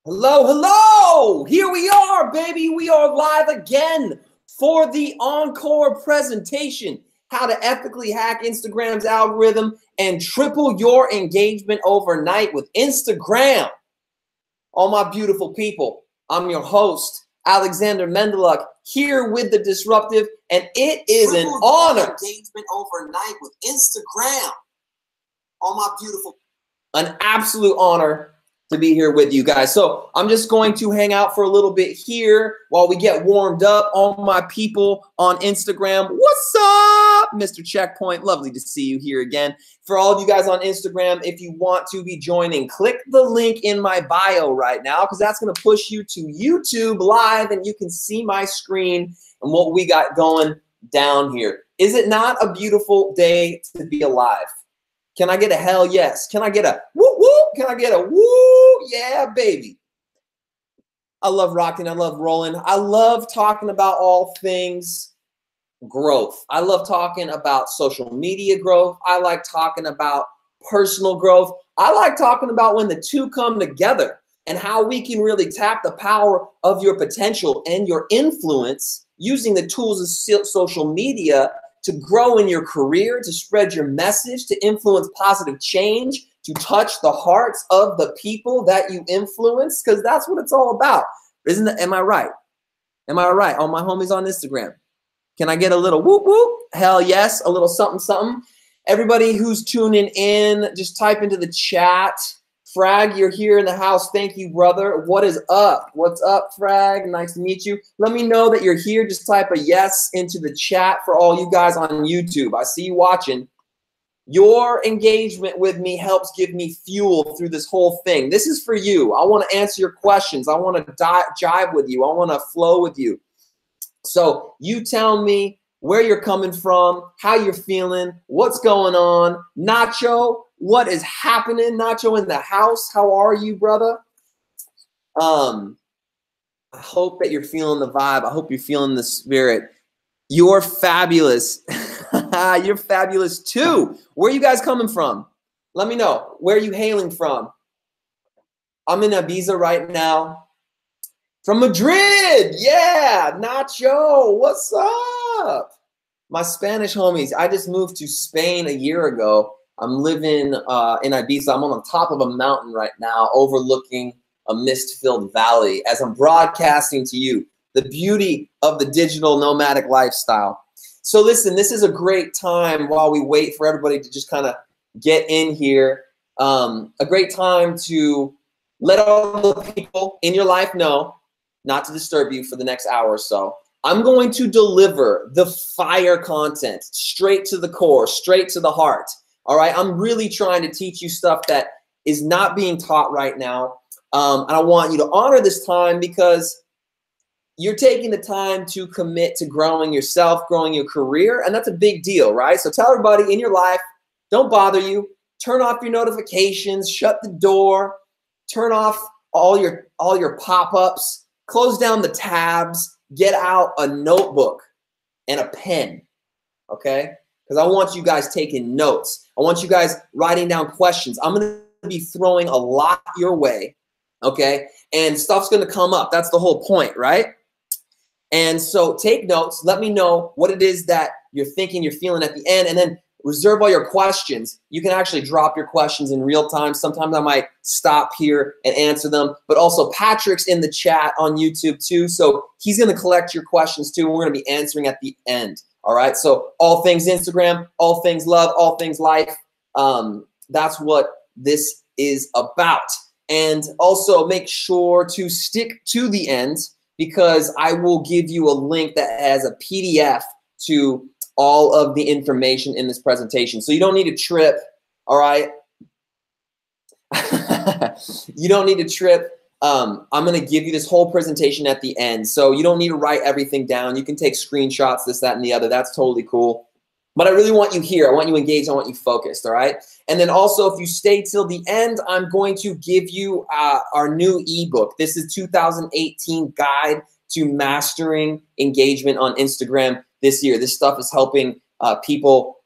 Hello, hello! Here we are, baby. We are live again for the encore presentation, how to ethically hack Instagram's algorithm and triple your engagement overnight with Instagram. All my beautiful people, I'm your host, Alexander Mendeluk, here with the Disruptive, and it is an honor. Engagement overnight with Instagram. All my beautiful, an absolute honor to be here with you guys. So I'm just going to hang out for a little bit here while we get warmed up. All my people on Instagram, what's up, Mr. Checkpoint? Lovely to see you here again. For all of you guys on Instagram, if you want to be joining, click the link in my bio right now because that's going to push you to YouTube live and you can see my screen and what we got going down here. Is it not a beautiful day to be alive? Can I get a hell yes? Can I get a woo woo? Can I get a woo? Yeah, baby. I love rocking. I love rolling. I love talking about all things growth. I love talking about social media growth. I like talking about personal growth. I like talking about when the two come together and how we can really tap the power of your potential and your influence using the tools of social media to grow in your career, to spread your message, to influence positive change, to touch the hearts of the people that you influence, because that's what it's all about. Isn't it? Am I right? Am I right? All my homies on Instagram. Can I get a little whoop whoop? Hell yes, a little something something. Everybody who's tuning in, just type into the chat. Frag, you're here in the house. Thank you, brother. What is up? What's up, Frag? Nice to meet you. Let me know that you're here. Just type a yes into the chat for all you guys on YouTube. I see you watching. Your engagement with me helps give me fuel through this whole thing. This is for you. I want to answer your questions. I want to jive with you. I want to flow with you. So you tell me where you're coming from, how you're feeling, what's going on. Nacho, what is happening? Nacho in the house. How are you, brother? I hope that you're feeling the vibe. I hope you're feeling the spirit. You're fabulous. You're fabulous too. Where are you guys coming from? Let me know. Where are you hailing from? I'm in Ibiza right now. From Madrid. Yeah, Nacho. What's up? My Spanish homies. I just moved to Spain a year ago. I'm living in Ibiza. I'm on the top of a mountain right now overlooking a mist-filled valley as I'm broadcasting to you the beauty of the digital nomadic lifestyle. So listen, this is a great time while we wait for everybody to just kind of get in here. A great time to let all the people in your life know not to disturb you for the next hour or so. I'm going to deliver the fire content straight to the core, straight to the heart. All right, I'm really trying to teach you stuff that is not being taught right now. And I want you to honor this time because you're taking the time to commit to growing yourself, growing your career, and that's a big deal, right? So tell everybody in your life, don't bother you. Turn off your notifications, shut the door, turn off all your pop-ups, close down the tabs, get out a notebook and a pen, okay? Because I want you guys taking notes. I want you guys writing down questions. I'm going to be throwing a lot your way, okay? And stuff's going to come up. That's the whole point, right? And so take notes. Let me know what it is that you're thinking, you're feeling at the end, and then reserve all your questions. You can actually drop your questions in real time. Sometimes I might stop here and answer them, but also Patrick's in the chat on YouTube too. So he's going to collect your questions too, and we're going to be answering at the end. All right. So all things Instagram, all things love, all things life. That's what this is about. And also make sure to stick to the end because I will give you a link that has a PDF to all of the information in this presentation. So you don't need to trip. All right. You don't need to trip. I'm going to give you this whole presentation at the end. So you don't need to write everything down. You can take screenshots, this, that, and the other. That's totally cool. But I really want you here. I want you engaged. I want you focused. All right. And then also, if you stay till the end, I'm going to give you our new ebook. This is 2018 Guide to Mastering Engagement on Instagram this year. This stuff is helping people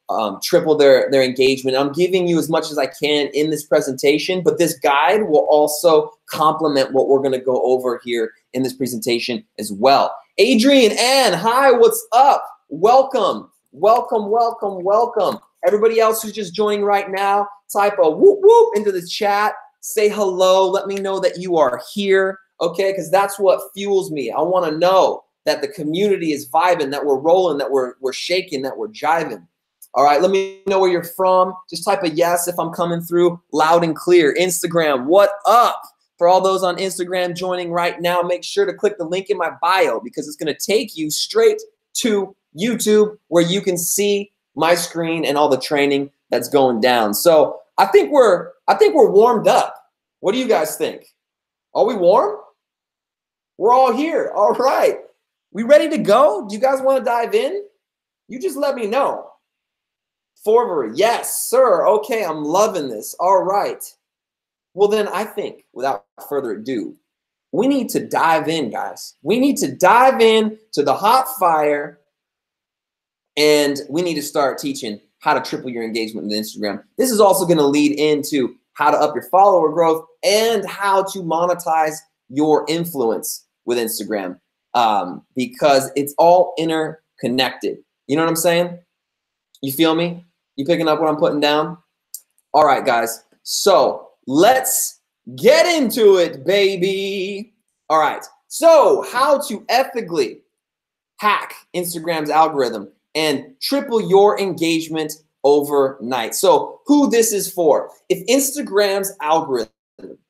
triple their engagement. I'm giving you as much as I can in this presentation, but this guide will also complement what we're going to go over here in this presentation as well. Adrian, Ann, hi, what's up? Welcome, welcome, welcome, welcome. Everybody else who's just joining right now, type a whoop whoop into the chat. Say hello. Let me know that you are here, okay? Because that's what fuels me. I want to know that the community is vibing, that we're rolling, that we're shaking, that we're jiving. All right, let me know where you're from. Just type a yes if I'm coming through loud and clear. Instagram, what up? For all those on Instagram joining right now, make sure to click the link in my bio because it's going to take you straight to YouTube where you can see my screen and all the training that's going down. So I think we're warmed up. What do you guys think? Are we warm? We're all here. All right. We ready to go? Do you guys want to dive in? You just let me know. Forward, yes, sir. Okay, I'm loving this. All right. Well, then I think, without further ado, we need to dive in, guys. We need to dive in to the hot fire, and we need to start teaching how to triple your engagement with Instagram. This is also going to lead into how to up your follower growth and how to monetize your influence with Instagram because it's all interconnected. You know what I'm saying? You feel me? You picking up what I'm putting down? All right, guys. So let's get into it, baby. All right. So how to ethically hack Instagram's algorithm and triple your engagement overnight. So who this is for? If Instagram's algorithm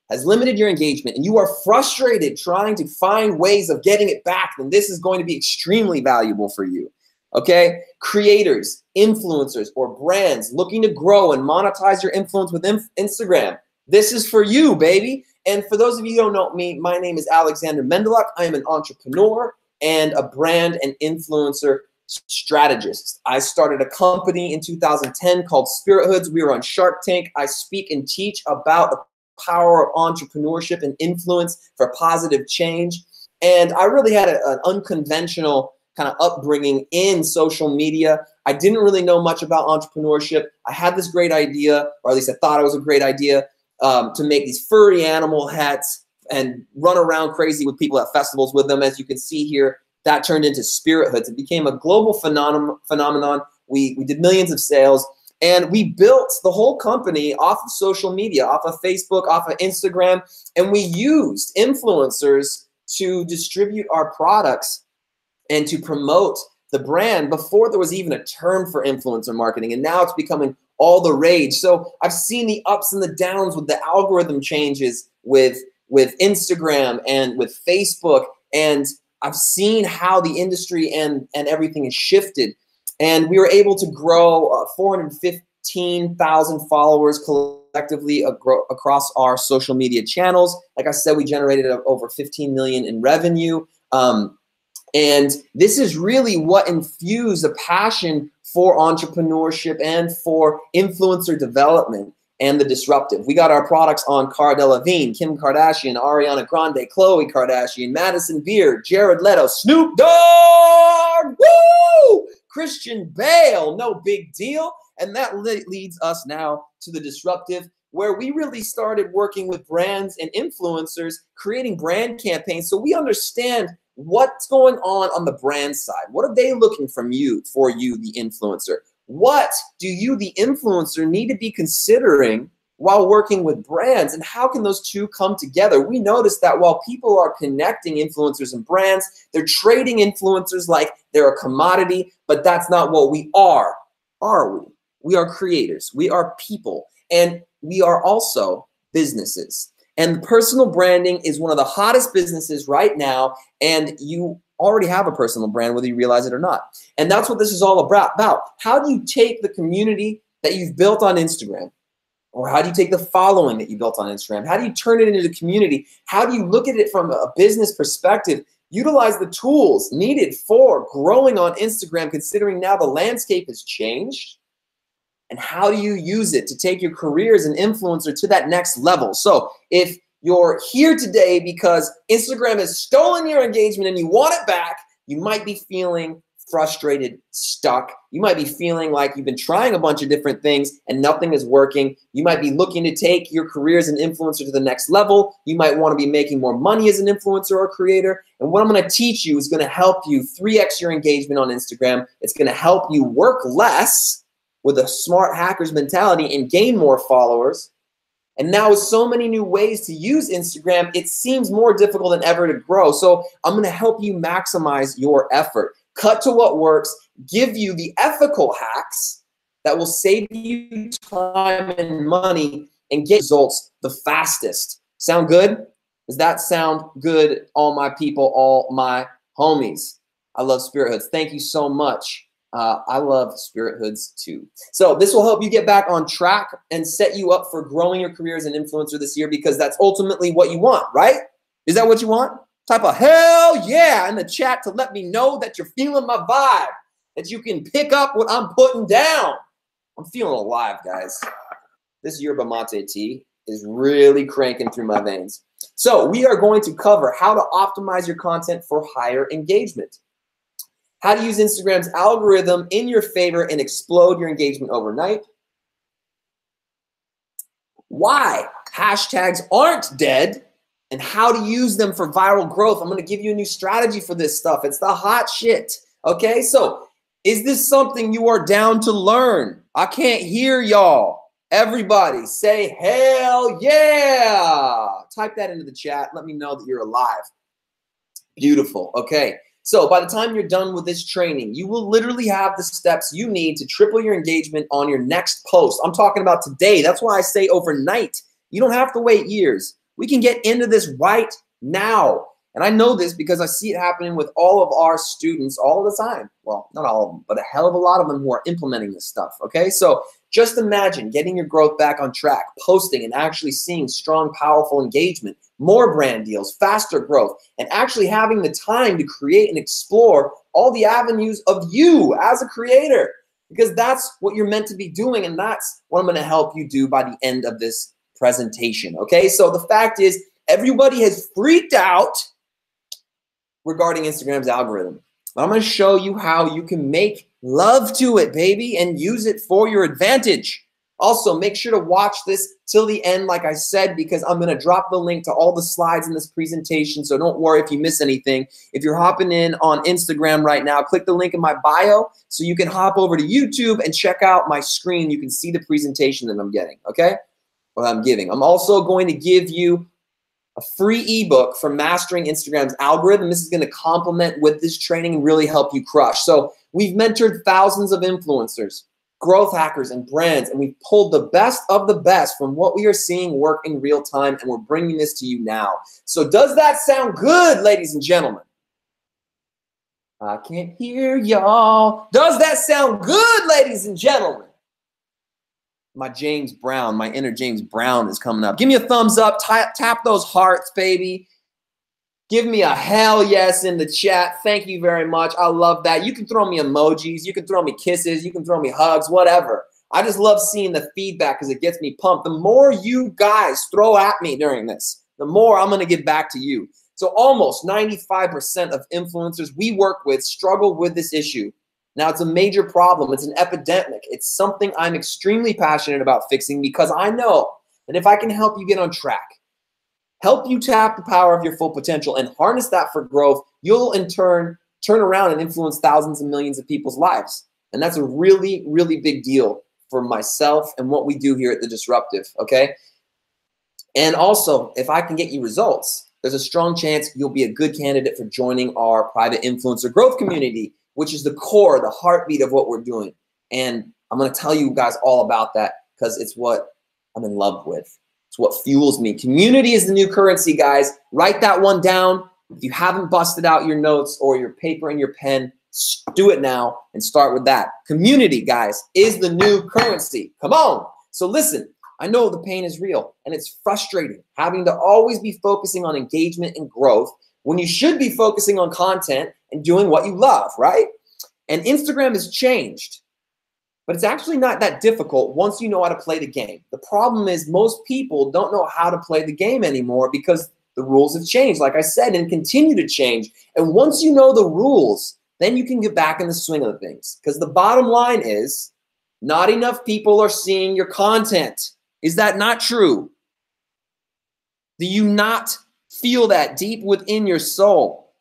has limited your engagement and you are frustrated trying to find ways of getting it back, then this is going to be extremely valuable for you. Okay, creators, influencers, or brands looking to grow and monetize your influence with Instagram. This is for you, baby. And for those of you who don't know me, my name is Alexander Mendeluk. I am an entrepreneur and a brand and influencer strategist. I started a company in 2010 called Spirit Hoods. We were on Shark Tank. I speak and teach about the power of entrepreneurship and influence for positive change. And I really had an unconventional kind of upbringing in social media. I didn't really know much about entrepreneurship. I had this great idea, or at least I thought it was a great idea, to make these furry animal hats and run around crazy with people at festivals with them. As you can see here, that turned into Spirit Hoods. It became a global phenomenon. We did millions of sales, and we built the whole company off of social media, off of Facebook, off of Instagram, and we used influencers to distribute our products and to promote the brand before there was even a term for influencer marketing. And now it's becoming all the rage. So I've seen the ups and the downs with the algorithm changes with Instagram and with Facebook. And I've seen how the industry and everything has shifted. And we were able to grow 415,000 followers collectively across our social media channels. Like I said, we generated over 15 million in revenue. And this is really what infused a passion for entrepreneurship and for influencer development and the disruptive. We got our products on Cara Delevingne, Kim Kardashian, Ariana Grande, Khloe Kardashian, Madison Beer, Jared Leto, Snoop Dogg, woo! Christian Bale, no big deal. And that leads us now to the disruptive, where we really started working with brands and influencers, creating brand campaigns so we understand what's going on the brand side. What are they looking from you, the influencer? What do you, the influencer, need to be considering while working with brands? And how can those two come together? We noticed that while people are connecting influencers and brands, they're trading influencers like they're a commodity, but that's not what we are we? We are creators. We are people. And we are also businesses. And personal branding is one of the hottest businesses right now, and you already have a personal brand, whether you realize it or not. And that's what this is all about. How do you take the community that you've built on Instagram, or how do you take the following that you built on Instagram? How do you turn it into the community? How do you look at it from a business perspective? Utilize the tools needed for growing on Instagram, considering now the landscape has changed. And how do you use it to take your career as an influencer to that next level? So if you're here today because Instagram has stolen your engagement and you want it back, you might be feeling frustrated, stuck. You might be feeling like you've been trying a bunch of different things and nothing is working. You might be looking to take your career as an influencer to the next level. You might want to be making more money as an influencer or creator. And what I'm going to teach you is going to help you 3x your engagement on Instagram. It's going to help you work less with a smart hacker's mentality and gain more followers. And now with so many new ways to use Instagram, it seems more difficult than ever to grow. So I'm going to help you maximize your effort. Cut to what works, give you the ethical hacks that will save you time and money and get results the fastest. Sound good? Does that sound good, all my people, all my homies? I love Spirit Hoods. Thank you so much. I love Spirit Hoods too. So this will help you get back on track and set you up for growing your career as an influencer this year, because that's ultimately what you want, right? Is that what you want? Type a hell yeah in the chat to let me know that you're feeling my vibe, that you can pick up what I'm putting down. I'm feeling alive, guys. This yerba mate tea is really cranking through my veins. So we are going to cover how to optimize your content for higher engagement. How to use Instagram's algorithm in your favor and explode your engagement overnight. Why hashtags aren't dead and how to use them for viral growth. I'm going to give you a new strategy for this stuff. It's the hot shit. Okay, so is this something you are down to learn? I can't hear y'all. Everybody say hell yeah. Type that into the chat. Let me know that you're alive. Beautiful. Okay. So by the time you're done with this training, you will literally have the steps you need to triple your engagement on your next post. I'm talking about today. That's why I say overnight. You don't have to wait years. We can get into this right now. And I know this because I see it happening with all of our students all the time. Well, not all of them, but a hell of a lot of them who are implementing this stuff, okay? So just imagine getting your growth back on track, posting and actually seeing strong, powerful engagement, more brand deals, faster growth, and actually having the time to create and explore all the avenues of you as a creator, because that's what you're meant to be doing, and that's what I'm going to help you do by the end of this presentation, okay? So the fact is, everybody has freaked out regarding Instagram's algorithm. But I'm going to show you how you can make love to it, baby, and use it for your advantage. Also, make sure to watch this till the end, like I said, because I'm going to drop the link to all the slides in this presentation, so don't worry if you miss anything. If you're hopping in on Instagram right now, click the link in my bio so you can hop over to YouTube and check out my screen. You can see the presentation that I'm getting, okay? What I'm giving. I'm also going to give you a free ebook for mastering Instagram's algorithm. This is going to complement with this training and really help you crush. So we've mentored thousands of influencers, growth hackers, and brands, and we've pulled the best of the best from what we are seeing work in real time, and we're bringing this to you now. So does that sound good, ladies and gentlemen? I can't hear y'all. Does that sound good, ladies and gentlemen? My James Brown, my inner James Brown is coming up. Give me a thumbs up. Tap those hearts, baby. Give me a hell yes in the chat. Thank you very much. I love that. You can throw me emojis. You can throw me kisses. You can throw me hugs, whatever. I just love seeing the feedback because it gets me pumped. The more you guys throw at me during this, the more I'm going to give back to you. So almost 95% of influencers we work with struggle with this issue. Now, it's a major problem. It's an epidemic. It's something I'm extremely passionate about fixing, because I know that if I can help you get on track, help you tap the power of your full potential and harness that for growth, you'll in turn turn around and influence thousands and millions of people's lives. And that's a really, really big deal for myself and what we do here at The Disruptive, okay? And also, if I can get you results, there's a strong chance you'll be a good candidate for joining our private influencer growth community, which is the core, the heartbeat of what we're doing. And I'm going to tell you guys all about that because it's what I'm in love with. It's what fuels me. Community is the new currency, guys. Write that one down. If you haven't busted out your notes or your paper and your pen, do it now and start with that. Community, guys, is the new currency. Come on. So listen, I know the pain is real and it's frustrating having to always be focusing on engagement and growth when you should be focusing on content and doing what you love, right? And Instagram has changed, but it's actually not that difficult once you know how to play the game. The problem is most people don't know how to play the game anymore because the rules have changed, like I said, and continue to change. And once you know the rules, then you can get back in the swing of things. Because the bottom line is not enough people are seeing your content. Is that not true? Do you not feel that deep within your soul?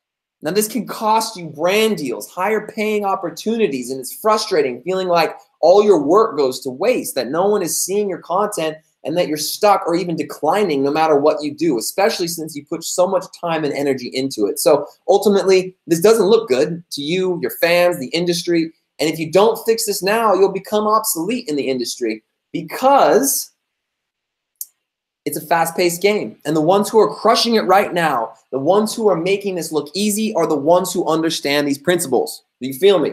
Now, this can cost you brand deals, higher paying opportunities, and it's frustrating feeling like all your work goes to waste, that no one is seeing your content and that you're stuck or even declining no matter what you do, especially since you put so much time and energy into it. So ultimately, this doesn't look good to you, your fans, the industry. And if you don't fix this now, you'll become obsolete in the industry because it's a fast-paced game. And the ones who are crushing it right now, the ones who are making this look easy are the ones who understand these principles. Do you feel me?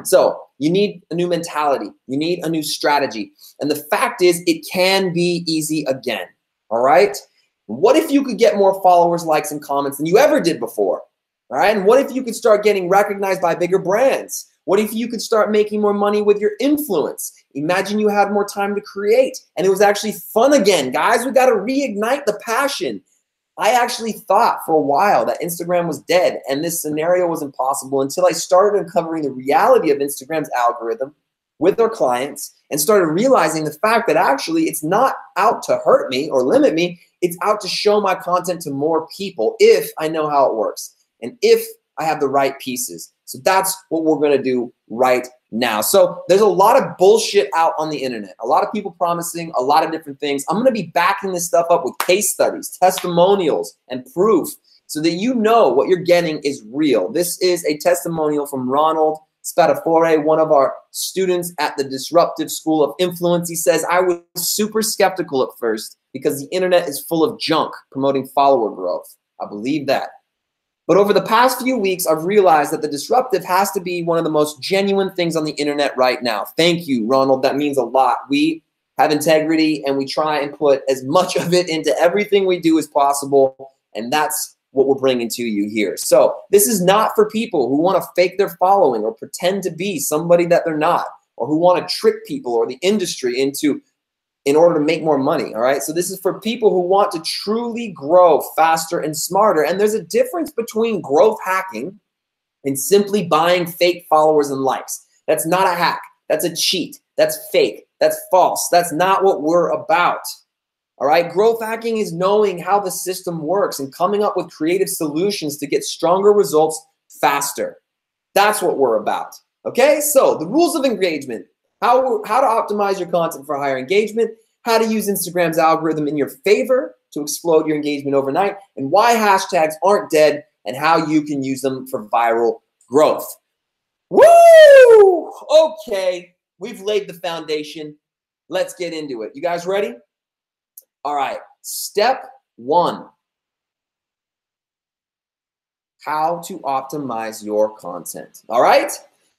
So you need a new mentality. You need a new strategy. And the fact is, it can be easy again. All right? What if you could get more followers, likes, and comments than you ever did before? All right? And what if you could start getting recognized by bigger brands? What if you could start making more money with your influence? Imagine you had more time to create and it was actually fun again. Guys, we got to reignite the passion. I actually thought for a while that Instagram was dead and this scenario was impossible until I started uncovering the reality of Instagram's algorithm with our clients and started realizing the fact that actually it's not out to hurt me or limit me. It's out to show my content to more people if I know how it works and if I have the right pieces. So that's what we're going to do right now. So there's a lot of bullshit out on the internet. A lot of people promising a lot of different things. I'm going to be backing this stuff up with case studies, testimonials, and proof so that you know what you're getting is real. This is a testimonial from Ronald Spatafore, one of our students at the Disruptive School of Influence. He says, I was super skeptical at first because the internet is full of junk promoting follower growth. I believe that. But over the past few weeks, I've realized that the disruptive has to be one of the most genuine things on the internet right now. Thank you, Ronald. That means a lot. We have integrity and we try and put as much of it into everything we do as possible. And that's what we're bringing to you here. So this is not for people who want to fake their following or pretend to be somebody that they're not, or who want to trick people or the industry in order to make more money, all right? So this is for people who want to truly grow faster and smarter. And there's a difference between growth hacking and simply buying fake followers and likes. That's not a hack. That's a cheat. That's fake. That's false. That's not what we're about, all right? Growth hacking is knowing how the system works and coming up with creative solutions to get stronger results faster. That's what we're about, okay? So the rules of engagement. How to optimize your content for higher engagement, how to use Instagram's algorithm in your favor to explode your engagement overnight, and why hashtags aren't dead and how you can use them for viral growth. Woo! Okay, we've laid the foundation. Let's get into it. You guys ready? All right, step one. How to optimize your content. All right?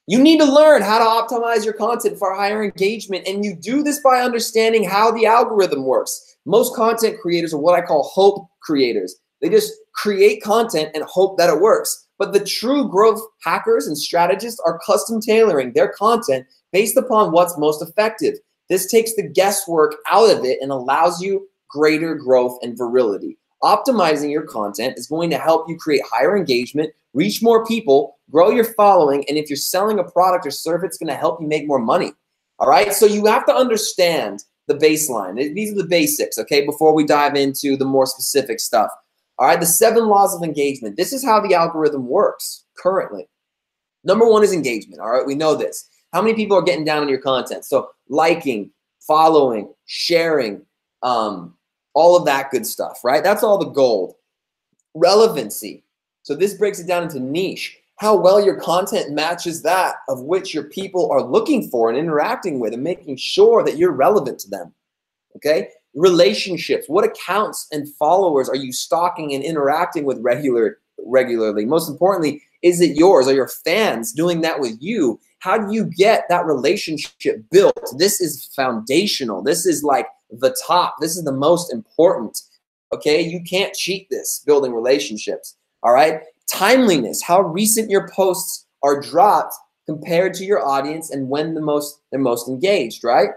You need to learn how to optimize your content for higher engagement, and you do this by understanding how the algorithm works. Most content creators are what I call hope creators. They just create content and hope that it works. But the true growth hackers and strategists are custom tailoring their content based upon what's most effective. This takes the guesswork out of it and allows you greater growth and virility. Optimizing your content is going to help you create higher engagement, reach more people, grow your following, and if you're selling a product or service, it's going to help you make more money. All right, so you have to understand the baseline. These are the basics, okay, before we dive into the more specific stuff. All right, the 7 laws of engagement. This is how the algorithm works currently. Number 1 is engagement. All right, we know this. How many people are getting down on your content? So liking, following, sharing, all of that good stuff, right? That's all the gold. Relevancy. So this breaks it down into niche. How well your content matches that of which your people are looking for and interacting with and making sure that you're relevant to them, okay? Relationships. What accounts and followers are you stalking and interacting with regularly? Most importantly, is it yours? Are your fans doing that with you? How do you get that relationship built? This is foundational. This is like the top. This is the most important, okay? You can't cheat this, building relationships, all right? Timeliness, how recent your posts are dropped compared to your audience and when they're most engaged, right?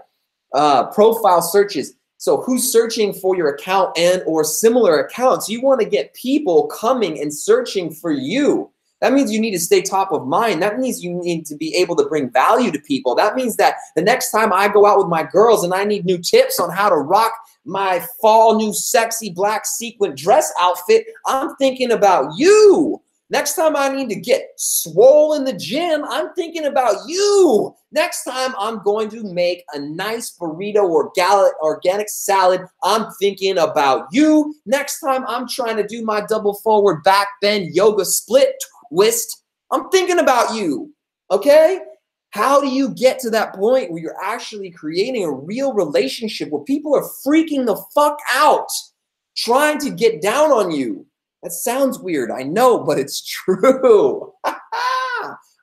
Profile searches. So who's searching for your account and or similar accounts? You want to get people coming and searching for you. That means you need to stay top of mind. That means you need to be able to bring value to people. That means that the next time I go out with my girls and I need new tips on how to rock my fall new sexy black sequin dress outfit, I'm thinking about you. Next time I need to get swole in the gym, I'm thinking about you. Next time I'm going to make a nice burrito or organic salad, I'm thinking about you. Next time I'm trying to do my double forward back bend yoga split twist, I'm thinking about you, okay? How do you get to that point where you're actually creating a real relationship where people are freaking the fuck out, trying to get down on you? That sounds weird, I know, but it's true.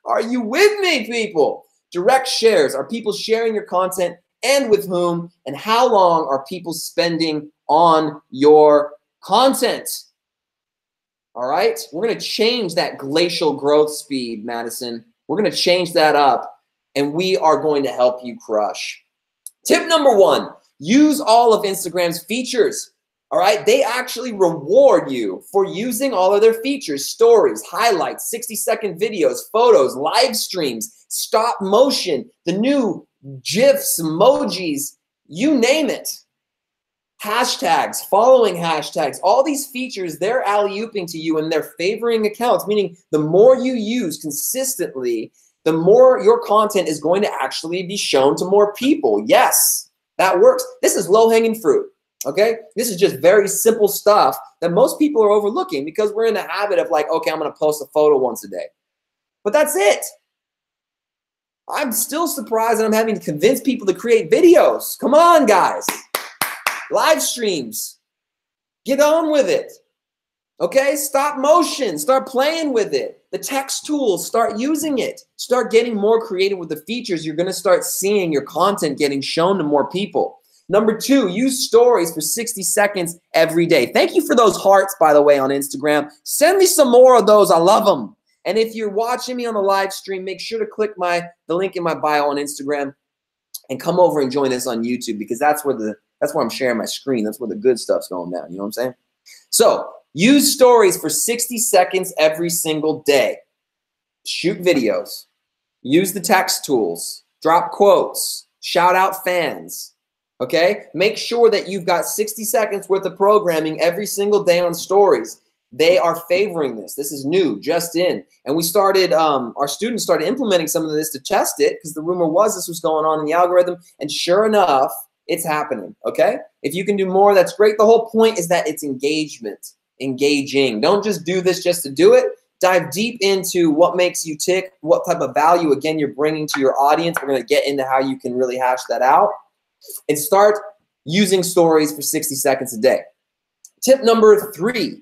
Are you with me, people? Direct shares. Are people sharing your content, and with whom? And how long are people spending on your content? All right? We're going to change that glacial growth speed, Madison. We're going to change that up, and we are going to help you crush. Tip number 1, use all of Instagram's features. All right, they actually reward you for using all of their features: stories, highlights, 60-second videos, photos, live streams, stop motion, the new GIFs, emojis, you name it. Hashtags, following hashtags, all these features, they're alley-ooping to you and they're favoring accounts, meaning the more you use consistently, the more your content is going to actually be shown to more people. Yes, that works. This is low-hanging fruit. Okay, this is just very simple stuff that most people are overlooking because we're in the habit of like, okay, I'm going to post a photo once a day. But that's it. I'm still surprised that I'm having to convince people to create videos. Come on, guys. Live streams. Get on with it. Okay, stop motion. Start playing with it. The text tools, start using it. Start getting more creative with the features. You're going to start seeing your content getting shown to more people. Number 2, use stories for 60 seconds every day. Thank you for those hearts, by the way, on Instagram. Send me some more of those. I love them. And if you're watching me on the live stream, make sure to click the link in my bio on Instagram and come over and join us on YouTube, because that's where I'm sharing my screen. That's where the good stuff's going down. You know what I'm saying? So use stories for 60 seconds every single day. Shoot videos. Use the text tools. Drop quotes. Shout out fans. Okay, make sure that you've got 60 seconds worth of programming every single day on stories. They are favoring this. This is new, just in. And we started, our students started implementing some of this to test it because the rumor was this was going on in the algorithm. And sure enough, it's happening, okay? If you can do more, that's great. The whole point is that it's engagement, engaging. Don't just do this just to do it. Dive deep into what makes you tick, what type of value, again, you're bringing to your audience. We're going to get into how you can really hash that out. And start using stories for 60 seconds a day. Tip number 3,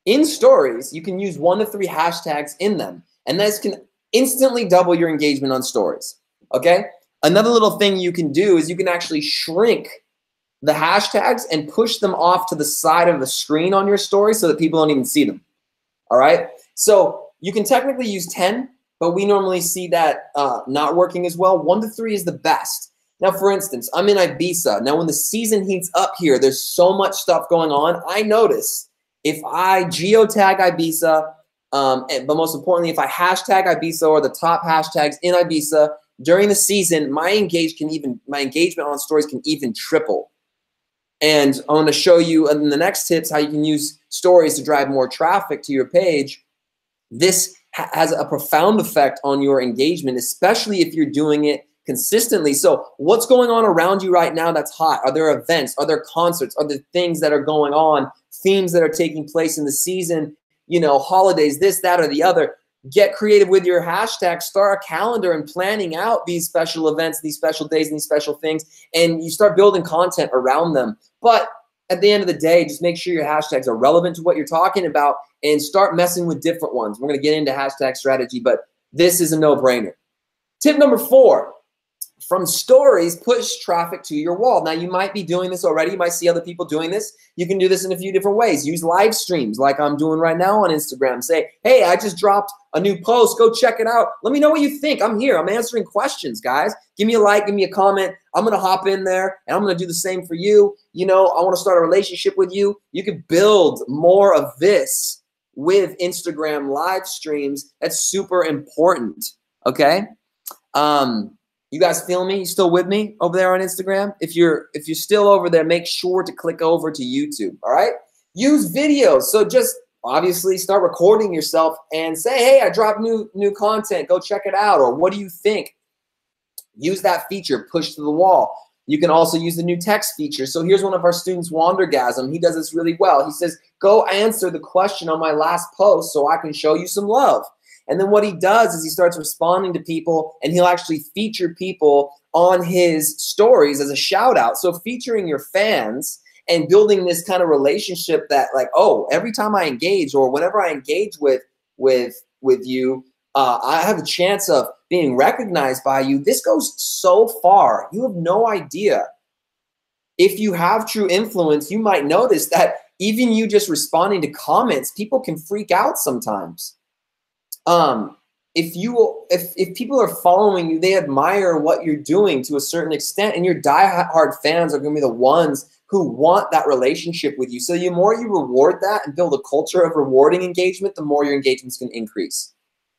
in stories, you can use 1 to 3 hashtags in them, and this can instantly double your engagement on stories, okay? Another little thing you can do is you can actually shrink the hashtags and push them off to the side of the screen on your story so that people don't even see them, all right? So you can technically use 10, but we normally see that not working as well. 1 to 3 is the best. Now, for instance, I'm in Ibiza. Now, when the season heats up here, there's so much stuff going on. I notice if I geotag Ibiza, but most importantly, if I hashtag Ibiza or the top hashtags in Ibiza during the season, my engagement on stories can even triple. And I'm going to show you in the next tips how you can use stories to drive more traffic to your page. This has a profound effect on your engagement, especially if you're doing it consistently. So what's going on around you right now that's hot? Are there events? Are there concerts? Are there things that are going on? Themes that are taking place in the season? You know, holidays, this, that, or the other. Get creative with your hashtag. Start a calendar and planning out these special events, these special days, and these special things. And you start building content around them. But at the end of the day, just make sure your hashtags are relevant to what you're talking about and start messing with different ones. We're going to get into hashtag strategy, but this is a no-brainer. Tip number 4. From stories, push traffic to your wall. Now, you might be doing this already. You might see other people doing this. You can do this in a few different ways. Use live streams like I'm doing right now on Instagram. Say, hey, I just dropped a new post. Go check it out. Let me know what you think. I'm here. I'm answering questions, guys. Give me a like. Give me a comment. I'm going to hop in there, and I'm going to do the same for you. You know, I want to start a relationship with you. You could build more of this with Instagram live streams. That's super important, okay? You guys feel me? You still with me over there on Instagram? If you're still over there, make sure to click over to YouTube, all right? Use videos. So just obviously start recording yourself and say, hey, I dropped new content. Go check it out. Or what do you think? Use that feature, push to the wall. You can also use the new text feature. So here's one of our students, Wandergasm. He does this really well. He says, go answer the question on my last post so I can show you some love. And then what he does is he starts responding to people, and he'll actually feature people on his stories as a shout out. So featuring your fans and building this kind of relationship that like, oh, every time I engage or whenever I engage with you, I have a chance of being recognized by you. This goes so far. You have no idea. If you have true influence, you might notice that even you just responding to comments, people can freak out sometimes. If people are following you, they admire what you're doing to a certain extent, and your diehard fans are going to be the ones who want that relationship with you. So the more you reward that and build a culture of rewarding engagement, the more your engagement's going to increase.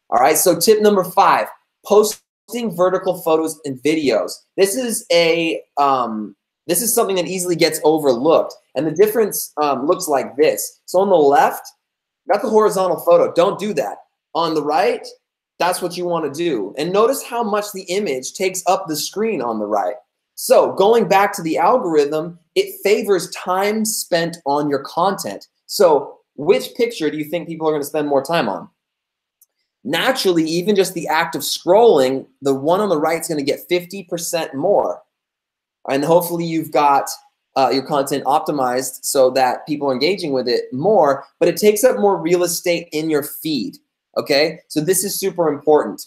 All right. So tip number 5, posting vertical photos and videos. This is something that easily gets overlooked, and the difference looks like this. So on the left, got the horizontal photo. Don't do that. On the right, that's what you want to do. And notice how much the image takes up the screen on the right. So going back to the algorithm, it favors time spent on your content. So which picture do you think people are going to spend more time on? Naturally, even just the act of scrolling, the one on the right is going to get 50% more. And hopefully you've got your content optimized so that people are engaging with it more, but it takes up more real estate in your feed. Okay, so this is super important.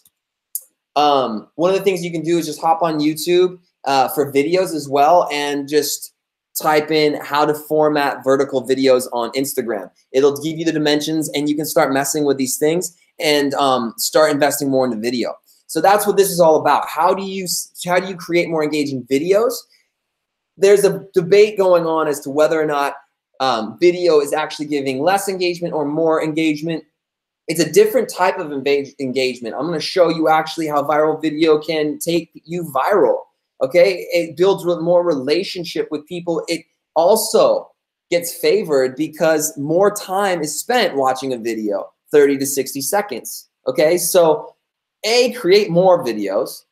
One of the things you can do is just hop on YouTube for videos as well, and just type in how to format vertical videos on Instagram. It'll give you the dimensions, and you can start messing with these things and start investing more into video. So that's what this is all about. How do you create more engaging videos? There's a debate going on as to whether or not video is actually giving less engagement or more engagement. It's a different type of engagement. I'm going to show you actually how viral video can take you viral. Okay, it builds more relationship with people. It also gets favored because more time is spent watching a video, 30 to 60 seconds. Okay, so A, create more videos.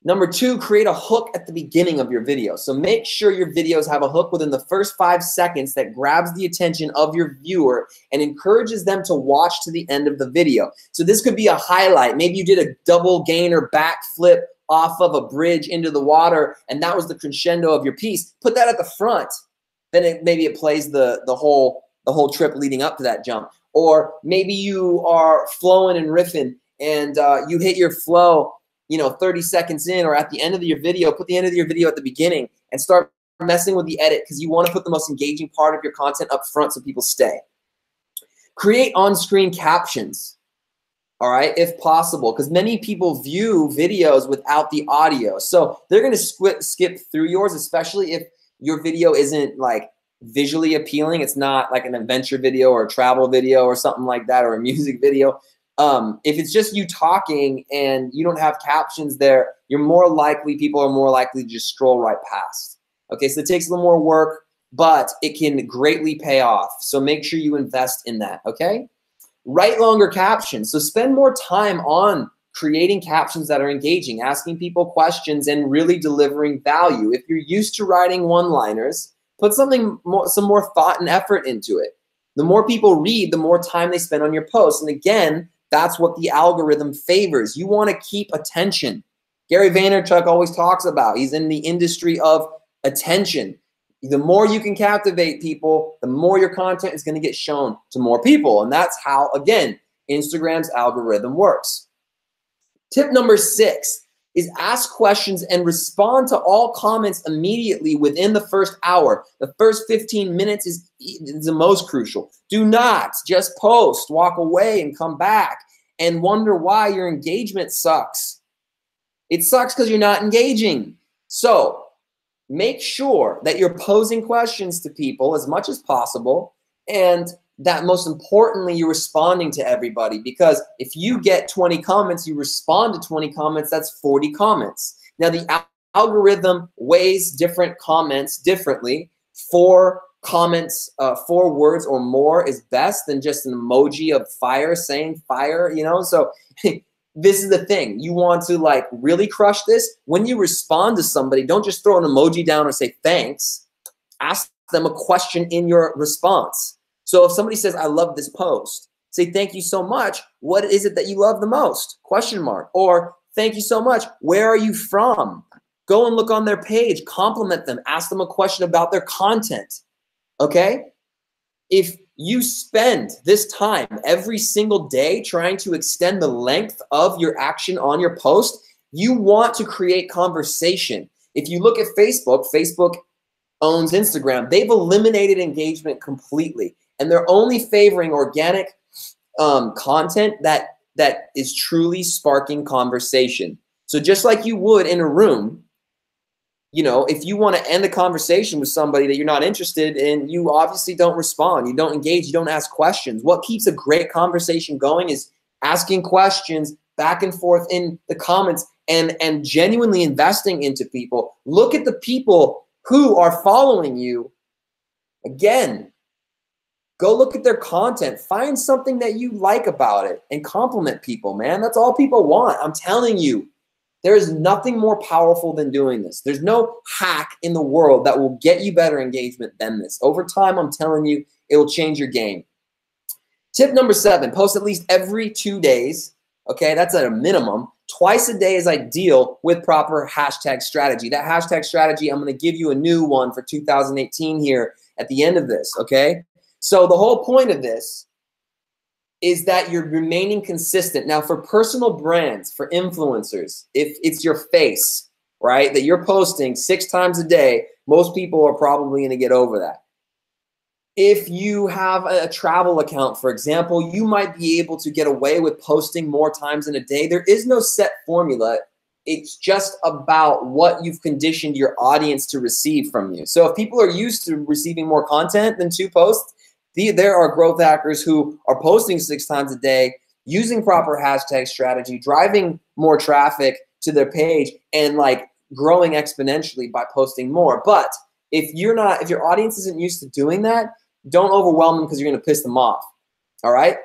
Number 2, create a hook at the beginning of your video. So make sure your videos have a hook within the first 5 seconds that grabs the attention of your viewer and encourages them to watch to the end of the video. So this could be a highlight. Maybe you did a double gainer backflip off of a bridge into the water, and that was the crescendo of your piece. Put that at the front. Then maybe it plays the whole trip leading up to that jump. Or maybe you are flowing and riffing, and you hit your flow, 30 seconds in or at the end of your video. Put the end of your video at the beginning and start messing with the edit, because you want to put the most engaging part of your content up front so people stay. Create on-screen captions, all right, if possible, because many people view videos without the audio. So they're going to skip through yours, especially if your video isn't like visually appealing. It's not like an adventure video or a travel video or something like that, or a music video. If it's just you talking and you don't have captions there, people are more likely to just scroll right past. Okay, so it takes a little more work, but it can greatly pay off. So make sure you invest in that, okay? Write longer captions. So spend more time on creating captions that are engaging, asking people questions, and really delivering value. If you're used to writing one-liners, put some more thought and effort into it. The more people read, the more time they spend on your posts. And again, that's what the algorithm favors. You want to keep attention. Gary Vaynerchuk always talks about, he's in the industry of attention. The more you can captivate people, the more your content is going to get shown to more people. And that's how, again, Instagram's algorithm works. Tip number 6 is ask questions and respond to all comments immediately within the first hour. The first 15 minutes is the most crucial. Do not just post, walk away, and come back and wonder why your engagement sucks. It sucks because you're not engaging. So make sure that you're posing questions to people as much as possible, and that most importantly, you're responding to everybody, because if you get 20 comments, you respond to 20 comments, that's 40 comments. Now, the algorithm weighs different comments differently. 4 comments, 4 words or more is best than just an emoji of fire saying fire, you know? So this is the thing. You want to like really crush this. When you respond to somebody, don't just throw an emoji down or say thanks. Ask them a question in your response. So if somebody says, I love this post, say, thank you so much. What is it that you love the most? Question mark. Or thank you so much. Where are you from? Go and look on their page, compliment them, ask them a question about their content, okay? If you spend this time every single day trying to extend the length of your action on your post, you want to create conversation. If you look at Facebook, Facebook owns Instagram. They've eliminated engagement completely, and they're only favoring organic content that is truly sparking conversation. So just like you would in a room, you know, if you want to end a conversation with somebody that you're not interested in, you obviously don't respond. You don't engage. You don't ask questions. What keeps a great conversation going is asking questions back and forth in the comments and genuinely investing into people. Look at the people who are following you. Again, go look at their content. Find something that you like about it and compliment people, man. That's all people want. I'm telling you. There is nothing more powerful than doing this. There's no hack in the world that will get you better engagement than this. Over time, I'm telling you, it will change your game. Tip number 7, post at least every 2 days. Okay, that's at a minimum. Twice a day is ideal with proper hashtag strategy. That hashtag strategy, I'm going to give you a new one for 2018 here at the end of this, okay? So the whole point of this is that you're remaining consistent. Now, for personal brands, for influencers, if it's your face, right, that you're posting 6 times a day, most people are probably going to get over that. If you have a travel account, for example, you might be able to get away with posting more times in a day. There is no set formula. It's just about what you've conditioned your audience to receive from you. So if people are used to receiving more content than 2 posts, there are growth hackers who are posting 6 times a day, using proper hashtag strategy, driving more traffic to their page, and like growing exponentially by posting more. But if your audience isn't used to doing that, don't overwhelm them, because you're going to piss them off. All right.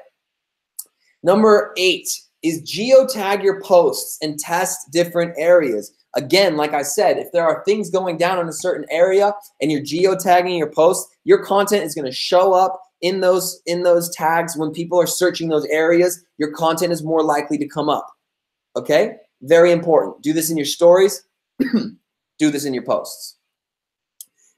Number 8 is geotag your posts and test different areas. Again, like I said, if there are things going down in a certain area and you're geotagging your posts, your content is going to show up in those tags. When people are searching those areas, your content is more likely to come up. Okay? Very important. Do this in your stories. Do this in your posts.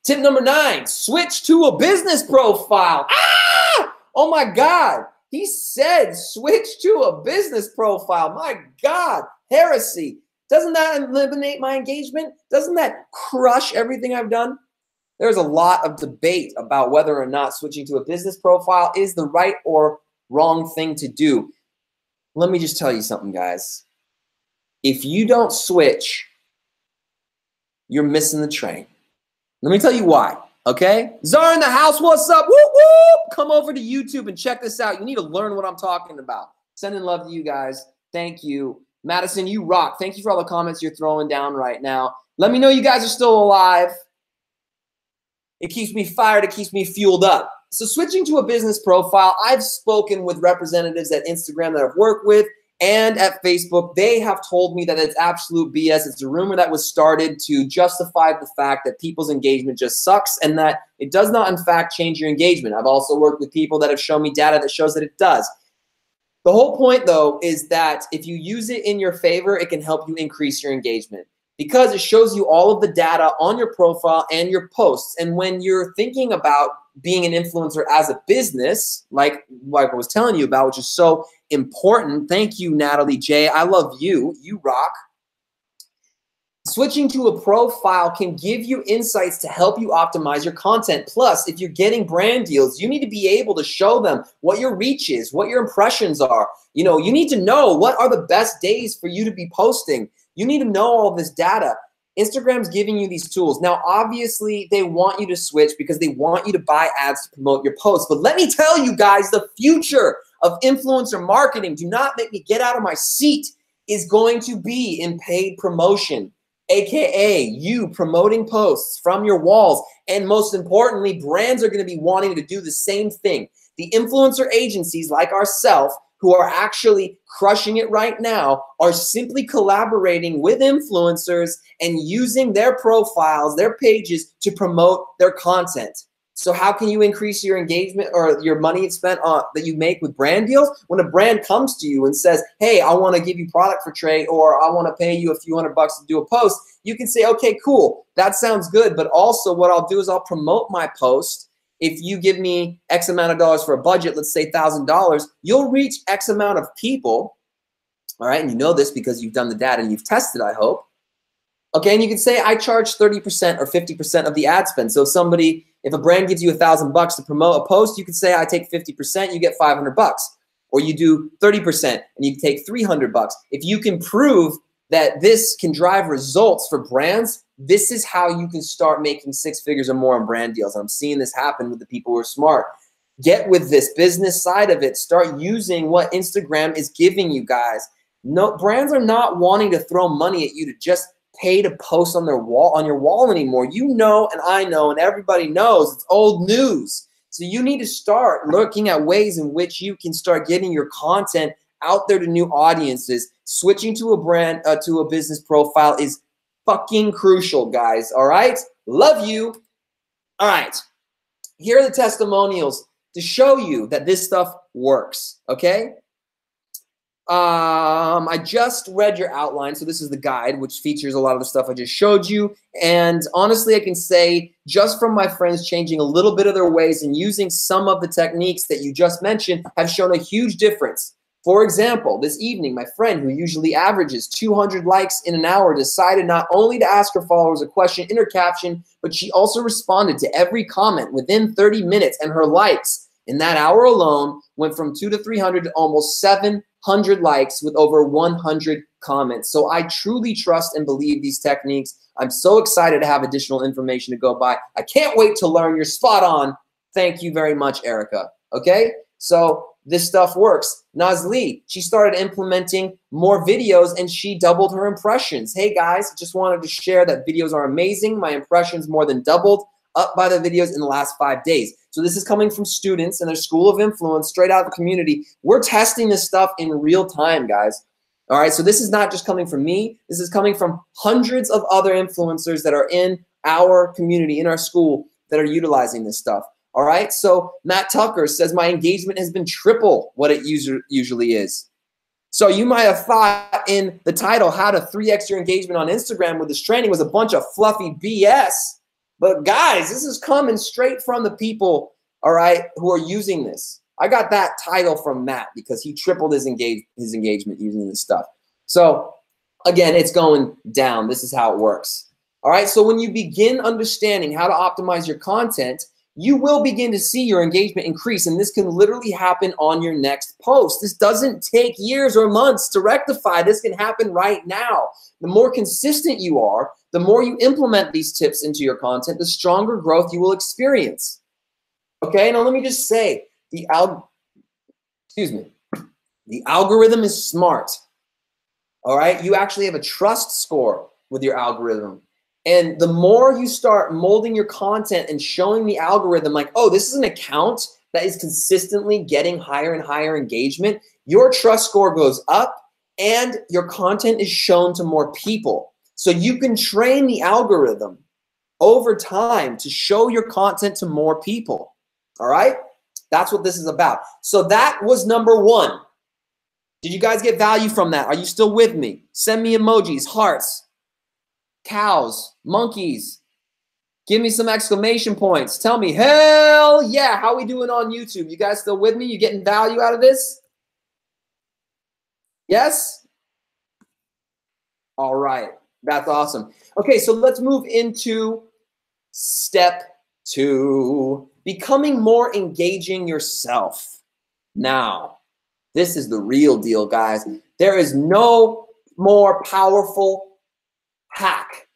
Tip number 9, switch to a business profile. Ah! Oh my God. He said switch to a business profile. My God. Heresy. Doesn't that eliminate my engagement? Doesn't that crush everything I've done? There's a lot of debate about whether or not switching to a business profile is the right or wrong thing to do. Let me just tell you something, guys. If you don't switch, you're missing the train. Let me tell you why, okay? Czar in the house, what's up? Whoop, whoop. Come over to YouTube and check this out. You need to learn what I'm talking about. Sending love to you guys. Thank you. Madison, you rock. Thank you for all the comments you're throwing down right now. Let me know you guys are still alive. It keeps me fired. It keeps me fueled up. So switching to a business profile, I've spoken with representatives at Instagram that I've worked with and at Facebook. They have told me that it's absolute BS. It's a rumor that was started to justify the fact that people's engagement just sucks and that it does not, in fact, change your engagement. I've also worked with people that have shown me data that shows that it does. The whole point, though, is that if you use it in your favor, it can help you increase your engagement because it shows you all of the data on your profile and your posts. And when you're thinking about being an influencer as a business, like I was telling you about, which is so important. Thank you, Natalie J. I love you. You rock. Switching to a profile can give you insights to help you optimize your content. Plus, if you're getting brand deals, you need to be able to show them what your reach is, what your impressions are. You need to know what are the best days for you to be posting. You need to know all this data. Instagram's giving you these tools. Now, obviously, they want you to switch because they want you to buy ads to promote your posts. But let me tell you guys, the future of influencer marketing, do not make me get out of my seat, is going to be in paid promotion, AKA you promoting posts from your walls. And most importantly, brands are going to be wanting to do the same thing. The influencer agencies like ourselves, who are actually crushing it right now, are simply collaborating with influencers and using their profiles, their pages to promote their content. So how can you increase your engagement or your money spent on that you make with brand deals? When a brand comes to you and says, hey, I want to give you product for trade, or I want to pay you a few $100 to do a post, you can say, okay, cool, that sounds good. But also what I'll do is I'll promote my post. If you give me X amount of dollars for a budget, let's say $1,000, you'll reach X amount of people. All right, and you know this because you've done the data and you've tested, I hope. Okay, and you can say I charge 30% or 50% of the ad spend. So if a brand gives you $1,000 to promote a post, you can say I take 50%, you get $500. Or you do 30% and you take $300. If you can prove that this can drive results for brands, this is how you can start making 6 figures or more on brand deals. I'm seeing this happen with the people who are smart. Get with this business side of it. Start using what Instagram is giving you guys. No, brands are not wanting to throw money at you to just pay to post on their wall, on your wall anymore. You know, and I know, and everybody knows it's old news. So you need to start looking at ways in which you can start getting your content out there to new audiences. Switching to a brand, to a business profile is fucking crucial, guys. All right? Love you. All right. Here are the testimonials to show you that this stuff works, okay? I just read your outline. So this is the guide, which features a lot of the stuff I just showed you. And honestly, I can say just from my friends changing a little bit of their ways and using some of the techniques that you just mentioned have shown a huge difference. For example, this evening, my friend who usually averages 200 likes in an hour decided not only to ask her followers a question in her caption, but she also responded to every comment within 30 minutes, and her likes in that hour alone went from 200 to 300 to almost 700 likes with over 100 comments. So I truly trust and believe these techniques. I'm so excited to have additional information to go by. I can't wait to learn. You're spot on. Thank you very much, Erica. Okay, so this stuff works. Nazli, she started implementing more videos and she doubled her impressions. Hey guys, just wanted to share that videos are amazing. My impressions more than doubled, up by the videos in the last 5 days. So this is coming from students in their school of influence, straight out of the community. We're testing this stuff in real time, guys. All right, so this is not just coming from me. This is coming from hundreds of other influencers that are in our community, in our school, that are utilizing this stuff. All right, so Matt Tucker says my engagement has been triple what it usually is. So you might have thought in the title, how to 3x your engagement on Instagram with this training, was a bunch of fluffy BS. But guys, this is coming straight from the people, all right, who are using this. I got that title from Matt because he tripled his engagement using this stuff. So again, it's going down. This is how it works. All right, so when you begin understanding how to optimize your content, you will begin to see your engagement increase, and this can literally happen on your next post. This doesn't take years or months to rectify. This can happen right now. The more consistent you are, the more you implement these tips into your content, the stronger growth you will experience. Okay, now let me just say, the algorithm is smart. All right, you actually have a trust score with your algorithm. And the more you start molding your content and showing the algorithm like, oh, this is an account that is consistently getting higher and higher engagement, your trust score goes up and your content is shown to more people. So you can train the algorithm over time to show your content to more people. All right? That's what this is about. So that was number 1. Did you guys get value from that? Are you still with me? Send me emojis, hearts, cows, monkeys. Give me some exclamation points. Tell me, hell yeah. How we doing on YouTube? You guys still with me? You getting value out of this? Yes? All right. That's awesome. Okay, so let's move into step 2, becoming more engaging yourself. Now, this is the real deal, guys. There is no more powerful hack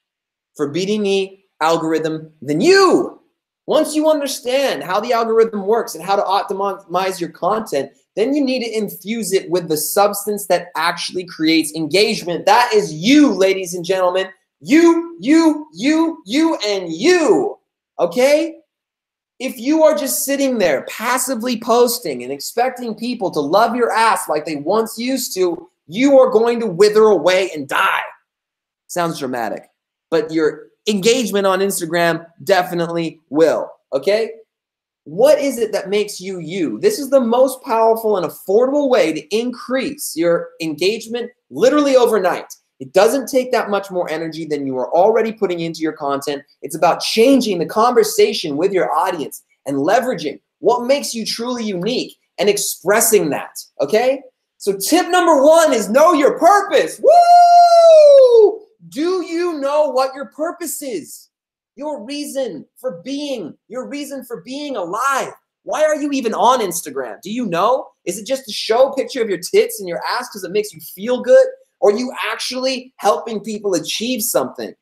for beating the algorithm than you. Once you understand how the algorithm works and how to optimize your content, then you need to infuse it with the substance that actually creates engagement. That is you, ladies and gentlemen. You, and you. Okay? If you are just sitting there passively posting and expecting people to love your ass like they once used to, you are going to wither away and die. Sounds dramatic, but your engagement on Instagram definitely will, okay? What is it that makes you you? This is the most powerful and affordable way to increase your engagement literally overnight. It doesn't take that much more energy than you are already putting into your content. It's about changing the conversation with your audience and leveraging what makes you truly unique and expressing that, okay? So tip number 1 is know your purpose. Woo! Do you know what your purpose is? Your reason for being, your reason for being alive. Why are you even on Instagram? Do you know? Is it just to show a picture of your tits and your ass because it makes you feel good? Or are you actually helping people achieve something?